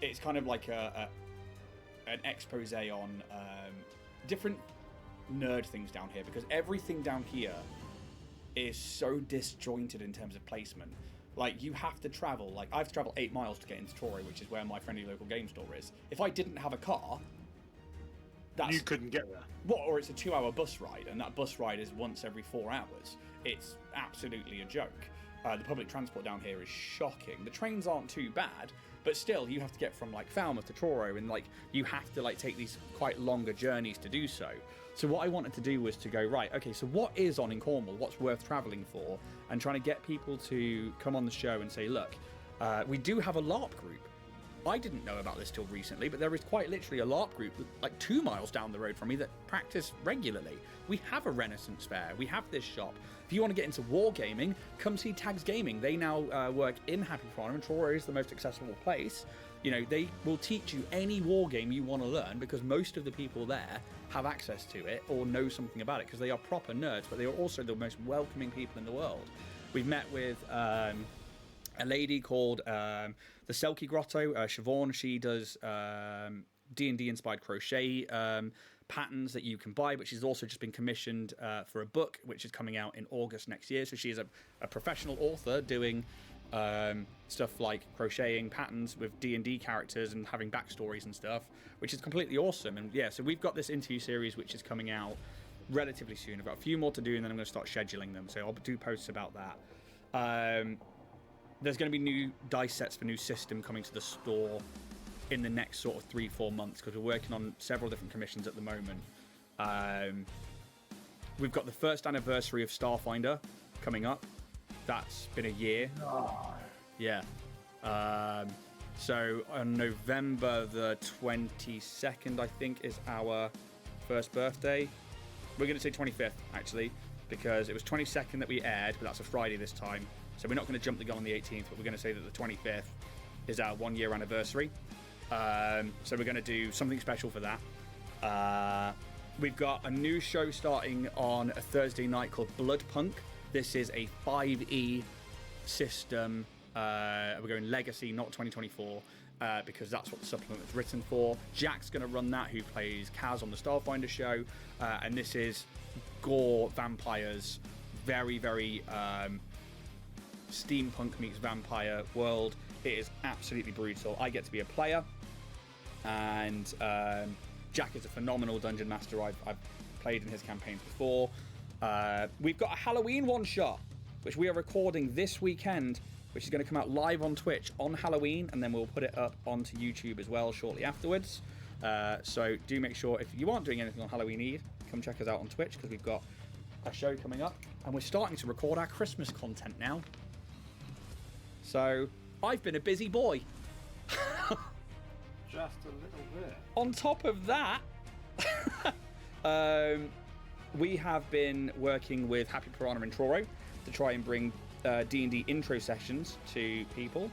it's kind of like an expose on different nerd things down here, because everything down here is so disjointed in terms of placement. Like, you have to travel, like, I have to travel 8 miles to get into Truro, which is where my friendly local game store is. If I didn't have a car, you couldn't get there. What? Or it's a 2-hour bus ride, and that bus ride is once every 4 hours. It's absolutely a joke. The public transport down here is shocking. The trains aren't too bad, but still, you have to get from, like, Falmouth to Truro, and, like, you have to, like, take these quite longer journeys to do so. So what I wanted to do was to go, right, okay, so what is on in Cornwall? What's worth travelling for? And trying to get people to come on the show and say, look, we do have a LARP group. I didn't know about this till recently, but there is quite literally a LARP group like 2 miles down the road from me that practice regularly. We have a Renaissance fair. We have this shop. If you want to get into wargaming, come see Tags Gaming. They now work in Happy Piranha, and Truro is the most accessible place. You know, they will teach you any war game you want to learn, because most of the people there have access to it or know something about it, because they are proper nerds, but they are also the most welcoming people in the world. We've met with a lady called the Selkie Grotto, Siobhan. She does D&D inspired crochet patterns that you can buy, but she's also just been commissioned for a book which is coming out in August next year. So she is a professional author doing stuff like crocheting patterns with D&D characters and having backstories and stuff, which is completely awesome. And yeah, so we've got this interview series which is coming out relatively soon. I've got a few more to do, and then I'm going to start scheduling them, so I'll do posts about that. There's going to be new dice sets for new system coming to the store in the next sort of 3-4 months, because we're working on several different commissions at the moment. We've got the first anniversary of Starfinder coming up. That's been a year. Yeah. So on November the 22nd, I think, is our first birthday. We're going to say 25th, actually, because it was 22nd that we aired, but that's a Friday this time. So we're not going to jump the gun on the 18th, but we're going to say that the 25th is our 1-year anniversary. So we're going to do something special for that. We've got a new show starting on a Thursday night called Blood Punk. This is a 5e system. We're going Legacy, not 2024, because that's what the supplement was written for. Jack's going to run that, who plays Kaz on the Starfinder show. And this is gore vampires. Very, very steampunk meets vampire world. It is absolutely brutal. I get to be a player, and Jack is a phenomenal dungeon master. I've played in his campaigns before. We've got a Halloween one-shot, which we are recording this weekend which is going to come out live on Twitch on Halloween, and then we'll put it up onto YouTube as well shortly afterwards. So do make sure, if you aren't doing anything on Halloween Eve, come check us out on Twitch, because we've got a show coming up, and we're starting to record our Christmas content now. So I've been a busy boy. Just a little bit. On top of that, we have been working with Happy Piranha Truro to try and bring D&D intro sessions to people.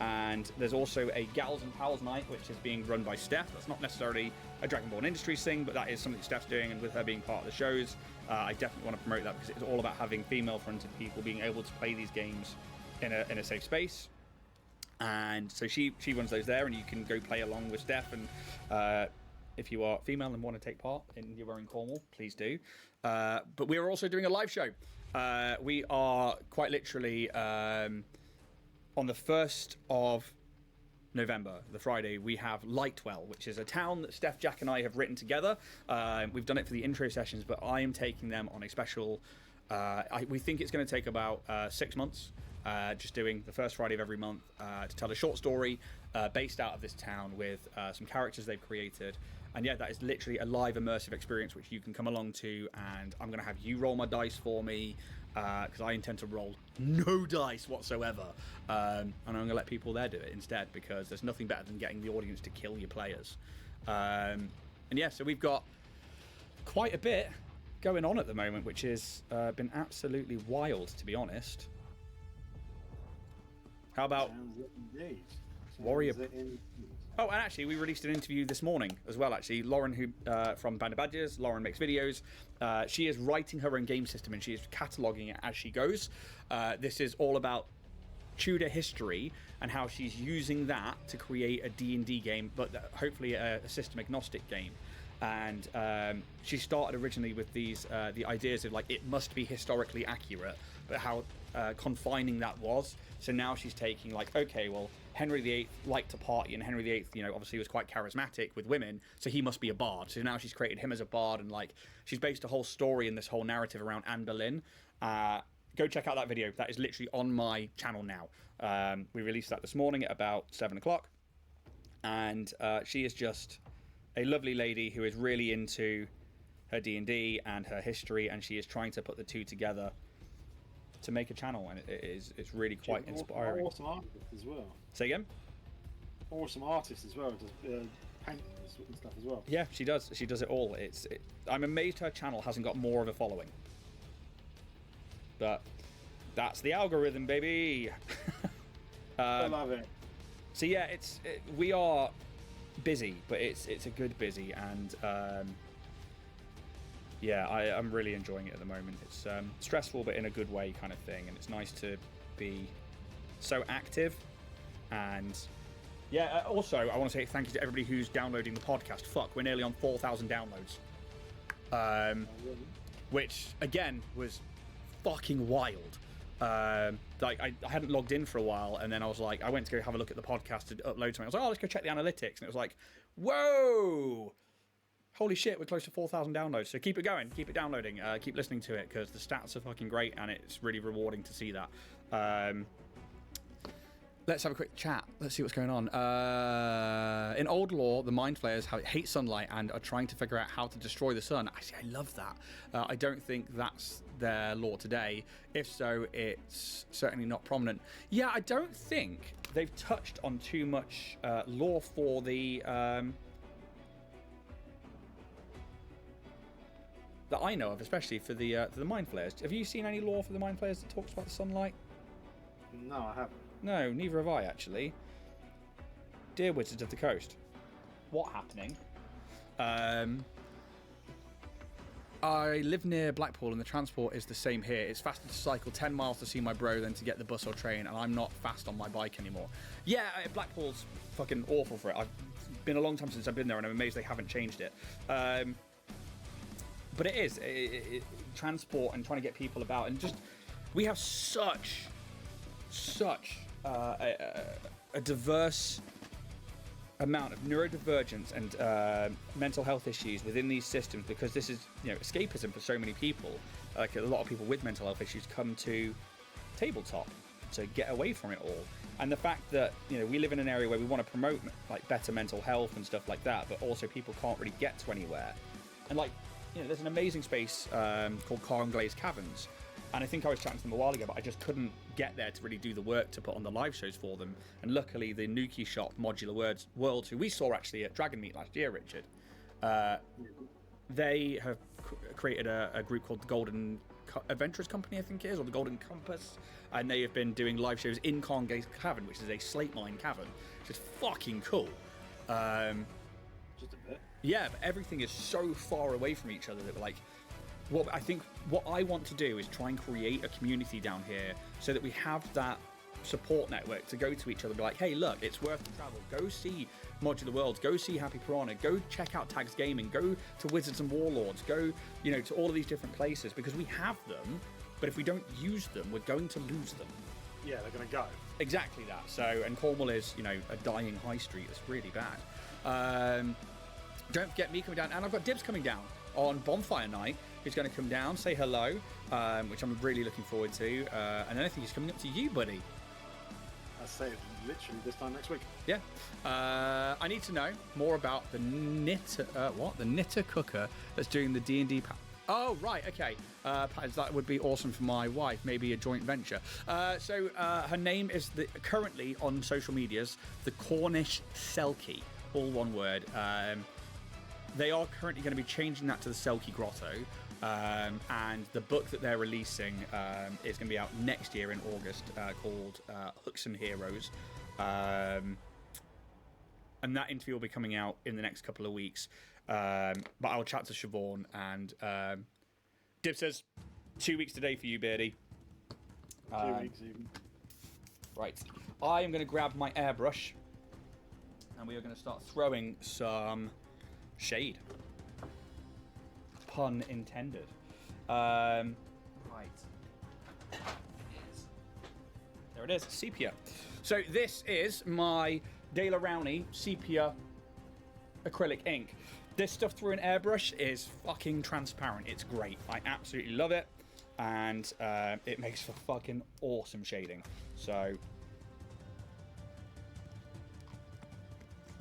And there's also a Gals and Pals night, which is being run by Steph. That's not necessarily a Dragonborn Industries thing, but that is something Steph's doing, and with her being part of the shows, I definitely want to promote that, because it's all about having female-fronted people being able to play these games in a safe space. And so she runs those there, and you can go play along with Steph. And if you are female and want to take part and you're wearing Cornwall, please do. But we are also doing a live show. We are quite literally on the 1st of November, the Friday, we have Lightwell, which is a town that Steph, Jack, and I have written together. We've done it for the intro sessions, but I am taking them on a special. We think it's going to take about 6 months. Just doing the first Friday of every month to tell a short story based out of this town with some characters they've created. And yeah, that is literally a live immersive experience which you can come along to, and I'm going to have you roll my dice for me, because I intend to roll no dice whatsoever. And I'm going to let people there do it instead, because there's nothing better than getting the audience to kill your players. And yeah, so we've got quite a bit going on at the moment, which has been absolutely wild, to be honest. How about Warrior? Oh, and actually, we released an interview this morning as well, actually. Lauren, who from Band of Badgers, Lauren makes videos. She is writing her own game system, and she is cataloguing it as she goes. This is all about Tudor history and how she's using that to create a D&D game, but hopefully a system-agnostic game. And she started originally with these the ideas of, like, it must be historically accurate, but how confining that was. So now she's taking, like, okay, well, Henry VIII liked to party, and Henry VIII, you know, obviously was quite charismatic with women, so he must be a bard. So now she's created him as a bard, and, like, she's based a whole story and this whole narrative around Anne Boleyn. Go check out that video. That is literally on my channel now. We released that this morning at about 7 o'clock. And she is just a lovely lady who is really into her D&D and her history, and she is trying to put the two together to make a channel, and it's really quite inspiring. Awesome artist as well. Say again? Awesome artist as well. Does paint and stuff as well. Yeah, she does. She does it all. I'm amazed her channel hasn't got more of a following. But that's the algorithm, baby. I love it. So yeah, we are busy, but it's a good busy, and yeah, I'm really enjoying it at the moment. It's stressful, but in a good way, kind of thing, and it's nice to be so active. And yeah, also I want to say thank you to everybody who's downloading the podcast. Fuck, we're nearly on 4,000 downloads, which again was fucking wild. Like I hadn't logged in for a while, and then I was like, I went to go have a look at the podcast to upload something. I was like, oh, let's go check the analytics, and it was like, whoa, holy shit, we're close to 4,000 downloads. So keep it going, keep it downloading, keep listening to it, because the stats are fucking great, and it's really rewarding to see that. Let's have a quick chat. Let's see what's going on. In old lore, the Mind Flayers hate sunlight and are trying to figure out how to destroy the sun. Actually, I love that. I don't think that's their lore today. If so, it's certainly not prominent. Yeah, I don't think they've touched on too much lore for the that I know of, especially for the Mind Flayers. Have you seen any lore for the Mind Flayers that talks about the sunlight? No, I haven't. No, neither have I, actually. Dear Wizards of the Coast, what happening? I live near Blackpool, and the transport is the same here. It's faster to cycle 10 miles to see my bro than to get the bus or train, and I'm not fast on my bike anymore. Yeah, Blackpool's fucking awful for it. I've been a long time since I've been there, and I'm amazed they haven't changed it. But it is transport and trying to get people about, and just we have such a diverse amount of neurodivergence and mental health issues within these systems, because this is, you know, escapism for so many people. Like, a lot of people with mental health issues come to tabletop, to get away from it all. And the fact that, you know, we live in an area where we want to promote like better mental health and stuff like that, but also people can't really get to anywhere. And like, you know, there's an amazing space called Car & Glaze Caverns. And I think I was chatting to them a while ago, but I just couldn't get there to really do the work to put on the live shows for them. And luckily, the Nuki shop, Modular Worlds, who we saw actually at Dragon Meet last year, Richard, they have created a group called the Golden Adventurers Company, I think it is, or the Golden Compass. And they have been doing live shows in Car & Glaze Cavern, which is a slate mine cavern, which is fucking cool. Just a bit. Yeah, but everything is so far away from each other that, like, what I want to do is try and create a community down here so that we have that support network to go to each other and be like, hey, look, it's worth the travel. Go see Modular Worlds, go see Happy Piranha, go check out Tags Gaming, go to Wizards and Warlords, go, you know, to all of these different places, because we have them, but if we don't use them, we're going to lose them. Yeah, they're going to go. Exactly that. So, and Cornwall is, you know, a dying high street. It's really bad. Don't forget me coming down, and I've got Dibs coming down on Bonfire Night, who's going to come down, say hello, which I'm really looking forward to. And then I think he's coming up to you, buddy. I say it literally this time next week. Yeah. I need to know more about the the knitter cooker that's doing the D&D pack. Oh, right, okay. That would be awesome for my wife, maybe a joint venture. So her name is currently on social medias, the Cornish Selkie, all one word. They are currently going to be changing that to the Selkie Grotto, and the book that they're releasing is going to be out next year in August, called Hooks and Heroes. And that interview will be coming out in the next couple of weeks. But I'll chat to Siobhan, and Dib says 2 weeks today for you, Beardy. 2 weeks even. Right. I am going to grab my airbrush, and we are going to start throwing some shade. Pun intended. Right. There it is, sepia. So this is my De La Rowney sepia acrylic ink. This stuff through an airbrush is fucking transparent. It's great. I absolutely love it. And it makes for fucking awesome shading. So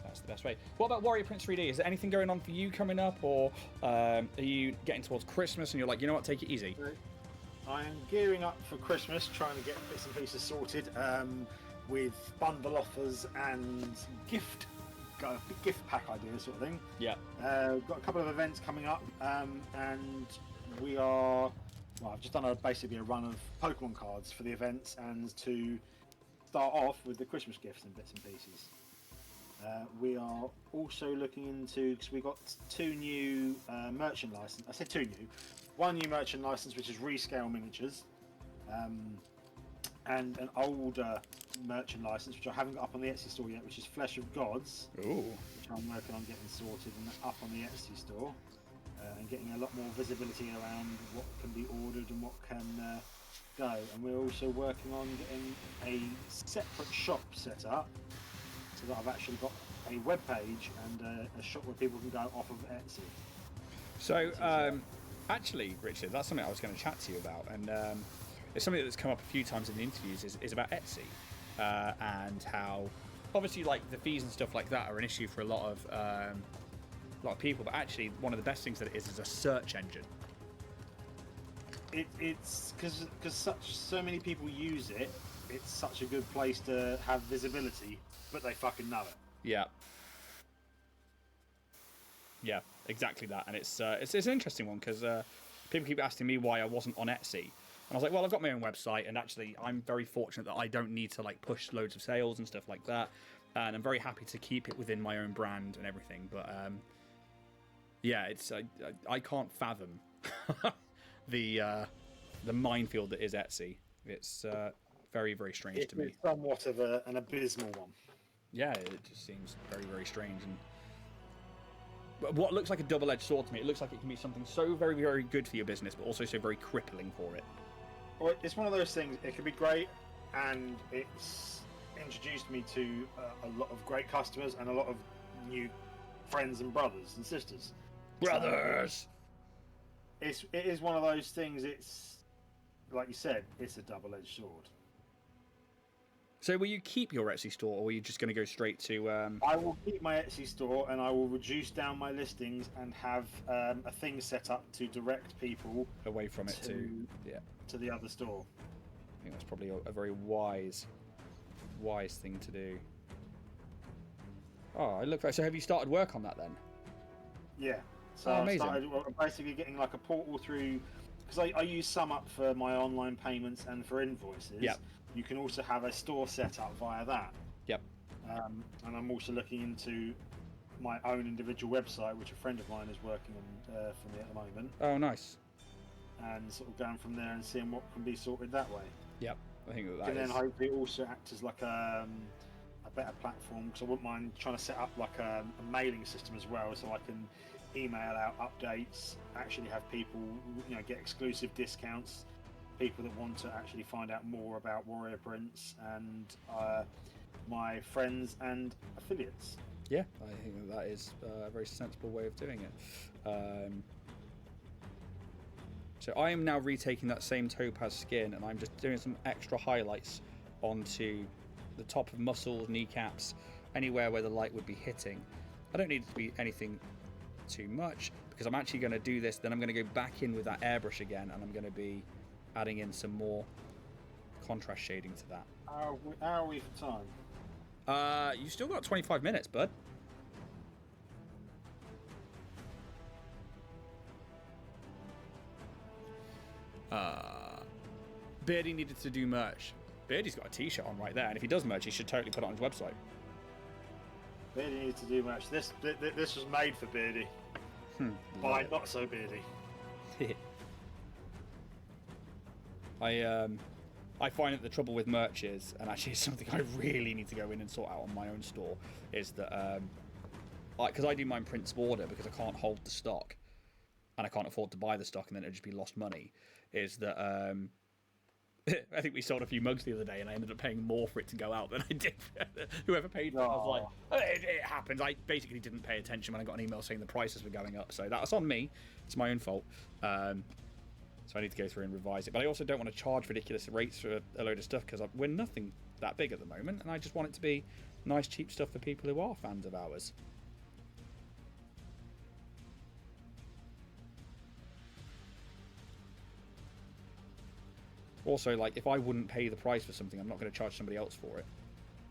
that's the best way. What about Warrior Prince 3D? Is there anything going on for you coming up? Or are you getting towards Christmas and you're like, you know what, take it easy? I am gearing up for Christmas, trying to get bits and pieces sorted with bundle offers and gift pack ideas, sort of thing. Yeah. We've got a couple of events coming up, and we are. Well, I've just done basically a run of Pokemon cards for the events, and to start off with the Christmas gifts and bits and pieces. We are also looking into, because we got 2 new merchant licenses. I say 2 new. 1 new merchant license, which is Rescale Miniatures, and an older merchant license, which I haven't got up on the Etsy store yet, which is Flesh of Gods. Ooh. Which I'm working on getting sorted and up on the Etsy store, and getting a lot more visibility around what can be ordered and what can go. And we're also working on getting a separate shop set up, so that I've actually got a web page and a shop where people can go off of Etsy. So, actually, Richard, that's something I was going to chat to you about, and it's something that's come up a few times in the interviews, is about Etsy, and how, obviously, like, the fees and stuff like that are an issue for a lot of people, but actually, one of the best things that it is a search engine. It's because so many people use it. It's such a good place to have visibility, but they fucking know it. Yeah. Yeah, exactly that, and it's an interesting one because people keep asking me why I wasn't on Etsy, and I was like, well, I've got my own website, and actually, I'm very fortunate that I don't need to like push loads of sales and stuff like that, and I'm very happy to keep it within my own brand and everything. But yeah, it's I can't fathom the minefield that is Etsy. It's very, very strange to me. It's somewhat of an abysmal one. Yeah, it just seems very, very strange. And what looks like a double-edged sword to me, it looks like it can be something so very, very good for your business, but also so very crippling for it. Well, it's one of those things. It can be great, and it's introduced me to a lot of great customers and a lot of new friends and brothers and sisters. Brothers! So it is one of those things. It's like you said, it's a double-edged sword. So will you keep your Etsy store, or are you just going to go straight to? I will keep my Etsy store, and I will reduce down my listings and have a thing set up to direct people away from it to the other store. I think that's probably a very wise thing to do. Oh, I look. So have you started work on that then? Yeah. So I started basically getting like a portal through, because I use SumUp for my online payments and for invoices. Yep. You can also have a store set up via that. Yep. And I'm also looking into my own individual website, which a friend of mine is working on for me at the moment. Oh, nice. And sort of going from there and seeing what can be sorted that way. Yep. I think that and then hopefully also act as like a better platform, because I wouldn't mind trying to set up like a mailing system as well, so I can email out updates, actually have people, get exclusive discounts, people that want to actually find out more about Warrior Prince, and my friends and affiliates. Yeah, I think that is a very sensible way of doing it. So I am now retaking that same topaz skin, and I'm just doing some extra highlights onto the top of muscles, kneecaps, anywhere where the light would be hitting. I don't need it to be anything too much, because I'm actually going to do this, then I'm going to go back in with that airbrush again, and I'm going to be adding in some more contrast shading to that. How are we for time? You've still got 25 minutes, bud. Beardy needed to do merch. Beardy's got a t-shirt on right there, and if he does merch, he should totally put it on his website. Beardy needs to do merch. This was made for Beardy. By not so Beardy. I find that the trouble with merch is, and actually it's something I really need to go in and sort out on my own store, is that because I do mine print to order because I can't hold the stock, and I can't afford to buy the stock, and then it'd just be lost money. Is that I think we sold a few mugs the other day, and I ended up paying more for it to go out than I did for whoever paid for it. I was like, it happens. I basically didn't pay attention when I got an email saying the prices were going up, so that's on me. It's my own fault. So I need to go through and revise it. But I also don't want to charge ridiculous rates for a load of stuff, because we're nothing that big at the moment, and I just want it to be nice, cheap stuff for people who are fans of ours. Also, like, if I wouldn't pay the price for something, I'm not going to charge somebody else for it.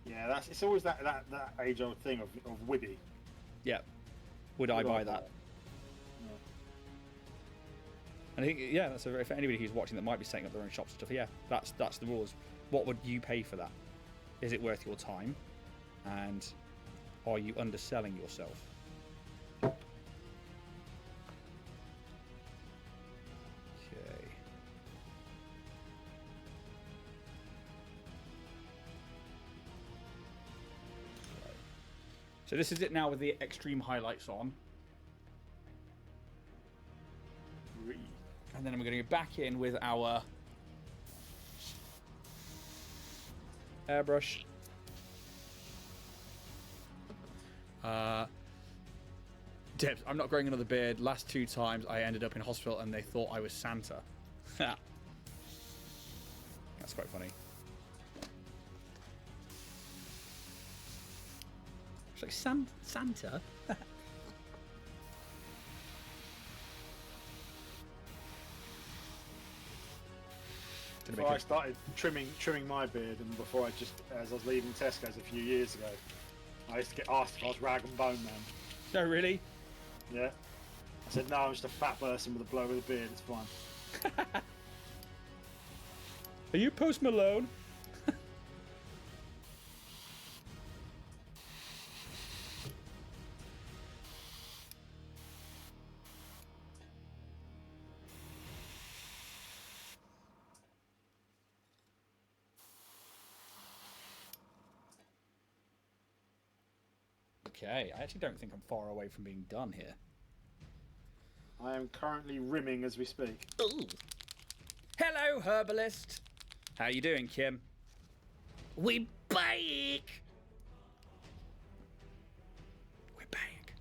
Yeah, it's always that age-old thing of Widdy. Yeah. Would I buy that? Yeah. And I think, yeah, that's for anybody who's watching that might be setting up their own shops and stuff. Yeah, that's the rules. What would you pay for that? Is it worth your time? And are you underselling yourself? Okay. So this is it now with the extreme highlights on. And then I'm going to go back in with our airbrush. Dibs, I'm not growing another beard. Last 2 times I ended up in hospital and they thought I was Santa. That's quite funny. It's like Santa? Before I started trimming my beard, and before as I was leaving Tesco's a few years ago, I used to get asked if I was Rag and Bone Man. Oh, really? Yeah. I said, no, I'm just a fat person with a blow with a beard, it's fine. Are you Post Malone? Okay, I actually don't think I'm far away from being done here. I am currently rimming as we speak. Ooh. Hello, herbalist. How you doing, Kim? We back. We're back.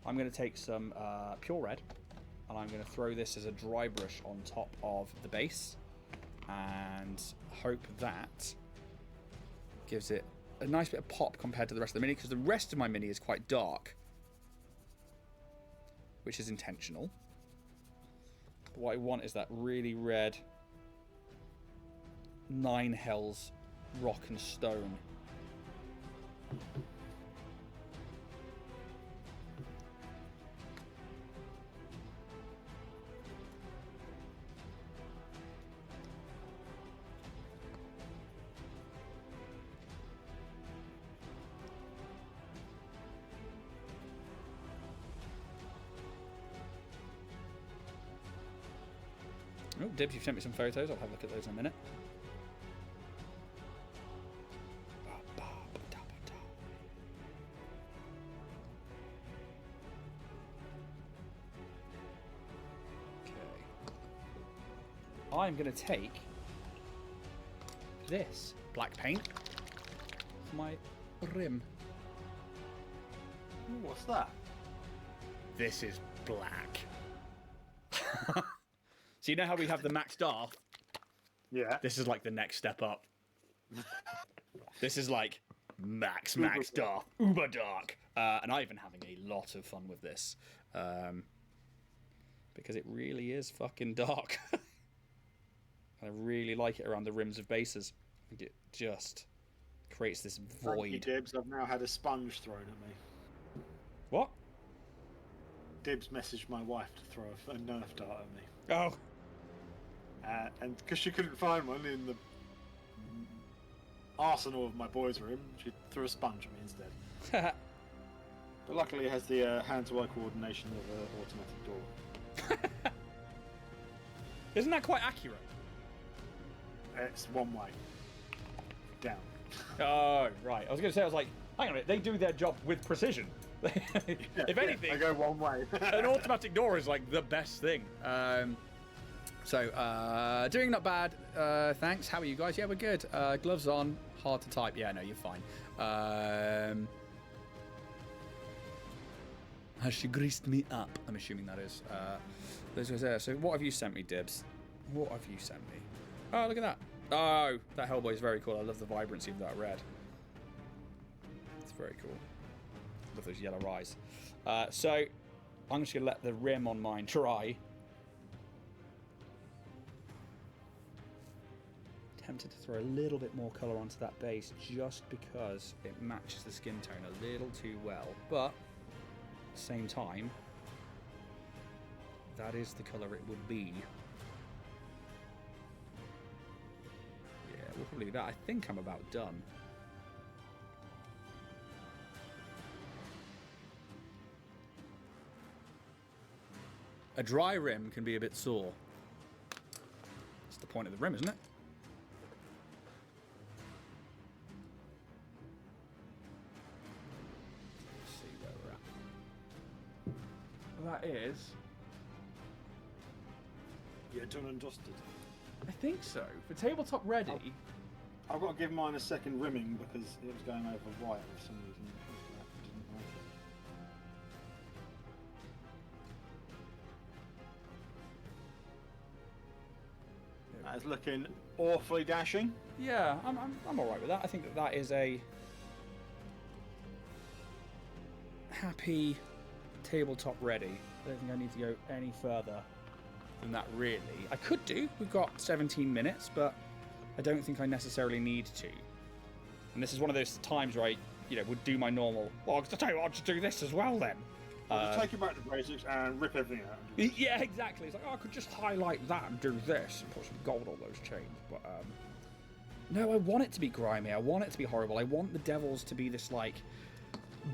I'm going to take some pure red, and I'm going to throw this as a dry brush on top of the base, and hope that gives it a nice bit of pop compared to the rest of the Mini, because the rest of my Mini is quite dark, which is intentional. But what I want is that really red Nine Hells Rock and Stone. Oh, Dibs, you've sent me some photos. I'll have a look at those in a minute. Okay. I'm going to take this black paint for my rim. Ooh, what's that? This is black. So you know how we have the max dark? Yeah. This is like the next step up. This is like max dark, uber dark. And I'm even having a lot of fun with this. Because it really is fucking dark. I really like it around the rims of bases. I think it just creates this void. Thank you, Dibs. I've now had a sponge thrown at me. What? Dibs messaged my wife to throw a Nerf dart at me. Oh. And because she couldn't find one in the arsenal of my boys' room, she threw a sponge at me instead. But luckily it has the hand-to-eye coordination of an automatic door. Isn't that quite accurate? It's one way. Down. Oh, right. I was going to say, hang on a minute, they do their job with precision. If anything, I go one way. an automatic door is like the best thing. Doing not bad. Thanks. How are you guys? Yeah, we're good. Gloves on. Hard to type. Yeah, no, you're fine. Has she greased me up? I'm assuming that is. So what have you sent me, Dibs? What have you sent me? Oh, look at that. Oh, that Hellboy is very cool. I love the vibrancy of that red. It's very cool. Love those yellow eyes. So I'm just going to let the rim on mine dry. Tempted to throw a little bit more colour onto that base just because it matches the skin tone a little too well. But at the same time, that is the colour it would be. Yeah, we'll probably do that. I think I'm about done. A dry rim can be a bit sore. That's the point of the rim, isn't it? Let's see where we're at. That is... Yeah, done and dusted. I think so. For tabletop ready... I've got to give mine a second rimming because it was going over white for some reason. I didn't like it. That is looking awfully dashing. Yeah, I'm all right with that. I think that is a happy tabletop ready. I don't think I need to go any further than that, really. I could do. We've got 17 minutes, but I don't think I necessarily need to. And this is one of those times where I, would do my normal, well, I'll tell you what, I'll just do this as well then. Just take it back to basics and rip everything out. Yeah, exactly. It's like, I could just highlight that and do this and put some gold on those chains. But, no, I want it to be grimy. I want it to be horrible. I want the devils to be this,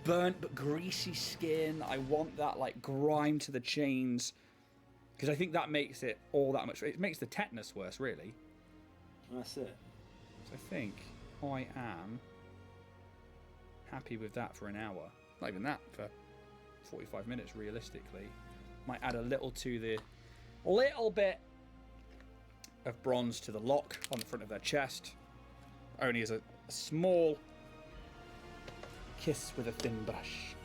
burnt but greasy skin. I want that, grime to the chains. Because I think that makes it all that much... It makes the tetanus worse, really. That's it. So I think I am happy with that for an hour. Not even that, for 45 minutes, realistically. Might add a little bit of bronze to the lock on the front of their chest. Only as a small kiss with a thin brush.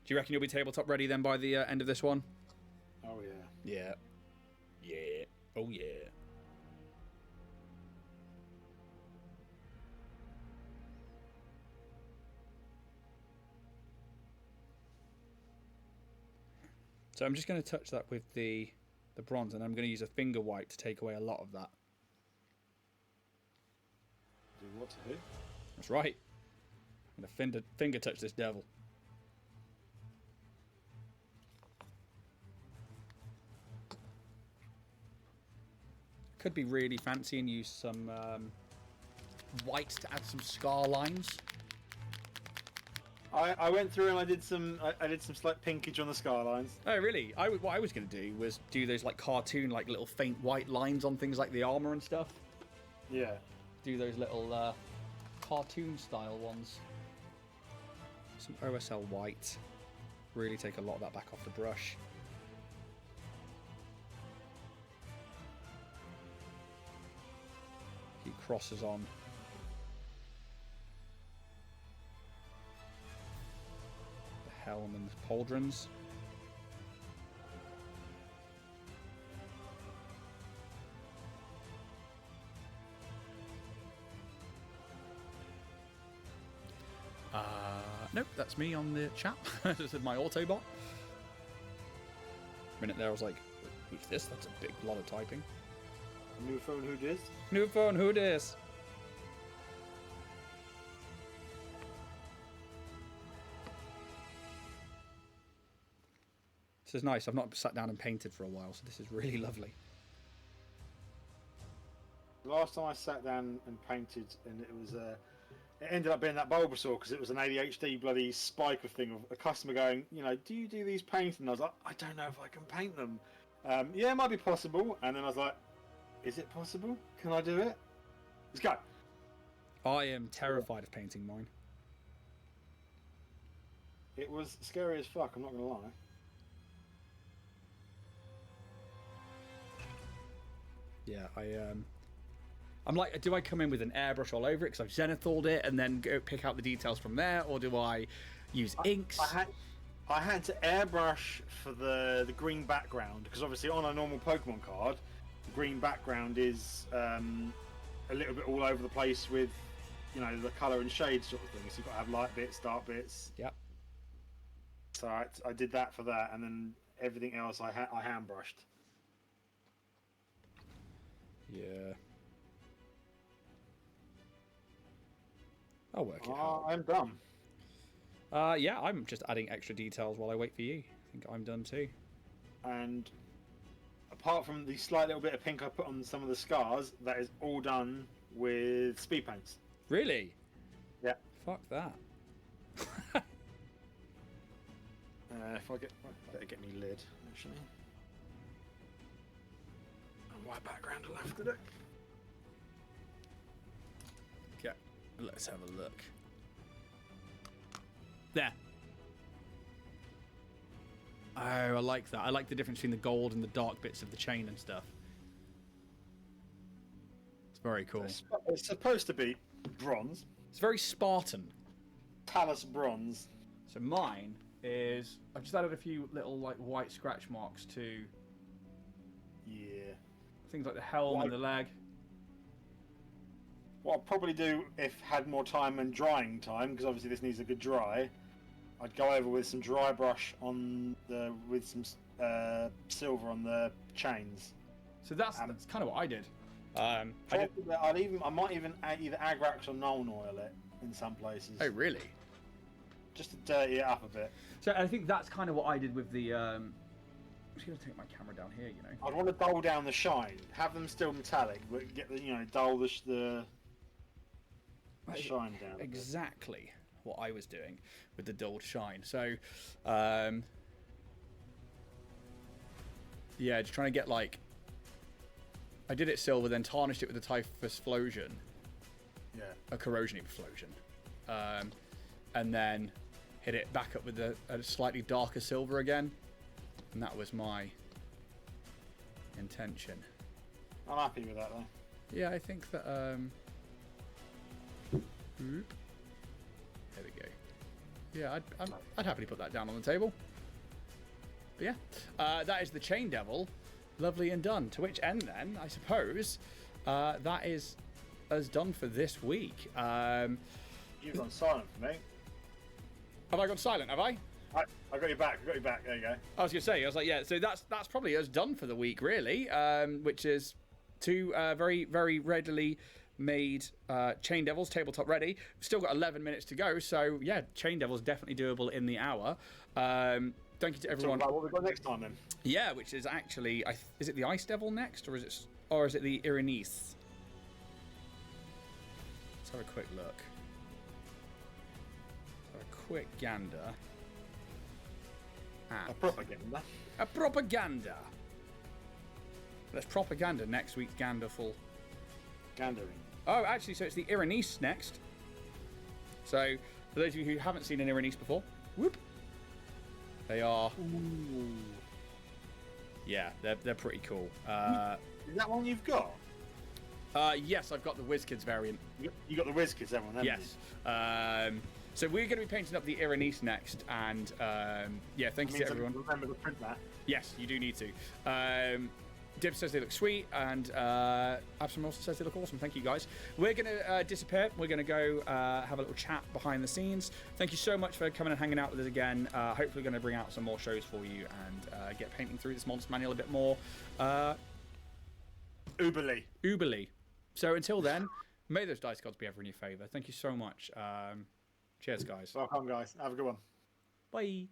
Do you reckon you'll be tabletop ready then by the end of this one? Yeah. Yeah. Oh, yeah. So I'm just going to touch that with the bronze, and I'm going to use a finger wipe to take away a lot of that. Do what to do? That's right. I'm going to finger touch this devil. Could be really fancy and use some white to add some scar lines. I went through and I did some slight pinkage on the scar lines. Oh, really? What I was going to do was do those like cartoon, like little faint white lines on things like the armor and stuff. Yeah. Do those little cartoon style ones. Some OSL white. Really take a lot of that back off the brush. Keep crosses on. The helm and the pauldrons. Nope, that's me on the chat. This is my Autobot. Minute there, I was like, who's this? That's a big lot of typing. New phone, who dis? New phone, who dis? This is nice. I've not sat down and painted for a while, so this is really lovely. The last time I sat down and painted, and it was it ended up being that Bulbasaur because it was an ADHD bloody spike of thing of a customer going, you know, do you do these painting? And I was like, I don't know if I can paint them. Yeah, it might be possible. And then I was like, is it possible? Can I do it? Let's go. I am terrified of painting mine. It was scary as fuck, I'm not going to lie. Yeah, I'm like, do I come in with an airbrush all over it because I've zenithalled it and then go pick out the details from there, or do I use inks? I had to airbrush for the green background because obviously on a normal Pokemon card, the green background is a little bit all over the place with, you know, the colour and shade sort of thing. So you've got to have light bits, dark bits. Yep. So I did that for that, and then everything else I hand brushed. Yeah. I'll work it out. I'm done. Yeah, I'm just adding extra details while I wait for you. I think I'm done too. And apart from the slight little bit of pink I put on some of the scars, that is all done with speed paints. Really? Yeah. Fuck that. If I better get me lid, actually. And white background left of it. Okay, let's have a look. There. Oh, I like that. I like the difference between the gold and the dark bits of the chain and stuff. It's very cool. It's supposed to be bronze. It's very Spartan. Talus bronze. So mine is, I've just added a few little like white scratch marks to Yeah. things like the helm and the leg. What I'd probably do if had more time and drying time, because obviously this needs a good dry, I'd go over with some dry brush on with some silver on the chains. So that's kind of what I did. I might even either Agrax or Nuln oil it in some places. Oh really? Just to dirty it up a bit. So I think that's kind of what I did with the. I'm just gonna take my camera down here. You know. I'd want to dull down the shine. Have them still metallic, but get the dull the shine down. Exactly what I was doing with the dulled shine. So, yeah, just trying to get like. I did it silver, then tarnished it with the Typhus Flosion. Yeah. A corrosion explosion. And then hit it back up with a slightly darker silver again. And that was my intention. I'm happy with that though. Yeah, I think that there we go. Yeah, I'd happily put that down on the table. But yeah, that is the Chain Devil, lovely and done. To which end, then, I suppose, that is us done for this week. You've gone silent for me. Have I gone silent? Have I? I got you back. I got you back. There you go. I was gonna say. I was like, yeah. So that's probably us done for the week, really. Which is two very very readily made Chain Devils tabletop ready. We've still got 11 minutes to go. So yeah, Chain Devils definitely doable in the hour. Thank you to everyone. Talk about what we've got next time then. Yeah, which is actually, is it the Ice Devil next, or is it the Irenice? Let's have a quick look. Let's have a quick gander. A propaganda. A propaganda. There's propaganda next week's Ganderful. Gandering. Oh, actually, so it's the Irenice next. So, for those of you who haven't seen an Irenice before, whoop. They are. Ooh. Yeah, they're pretty cool. Is that one you've got? Yes, I've got the WizKids variant. You got the WizKids, that one, haven't Yes. So we're going to be painting up the Irenice next, and yeah, thank you to everyone. Remember to print that. Yes, you do need to. Dib says they look sweet, and Absalom also says they look awesome. Thank you, guys. We're going to disappear. We're going to go have a little chat behind the scenes. Thank you so much for coming and hanging out with us again. Hopefully going to bring out some more shows for you and get painting through this monster manual a bit more. Uberly. So until then, may those dice gods be ever in your favour. Thank you so much. Cheers, guys. Welcome, guys. Have a good one. Bye.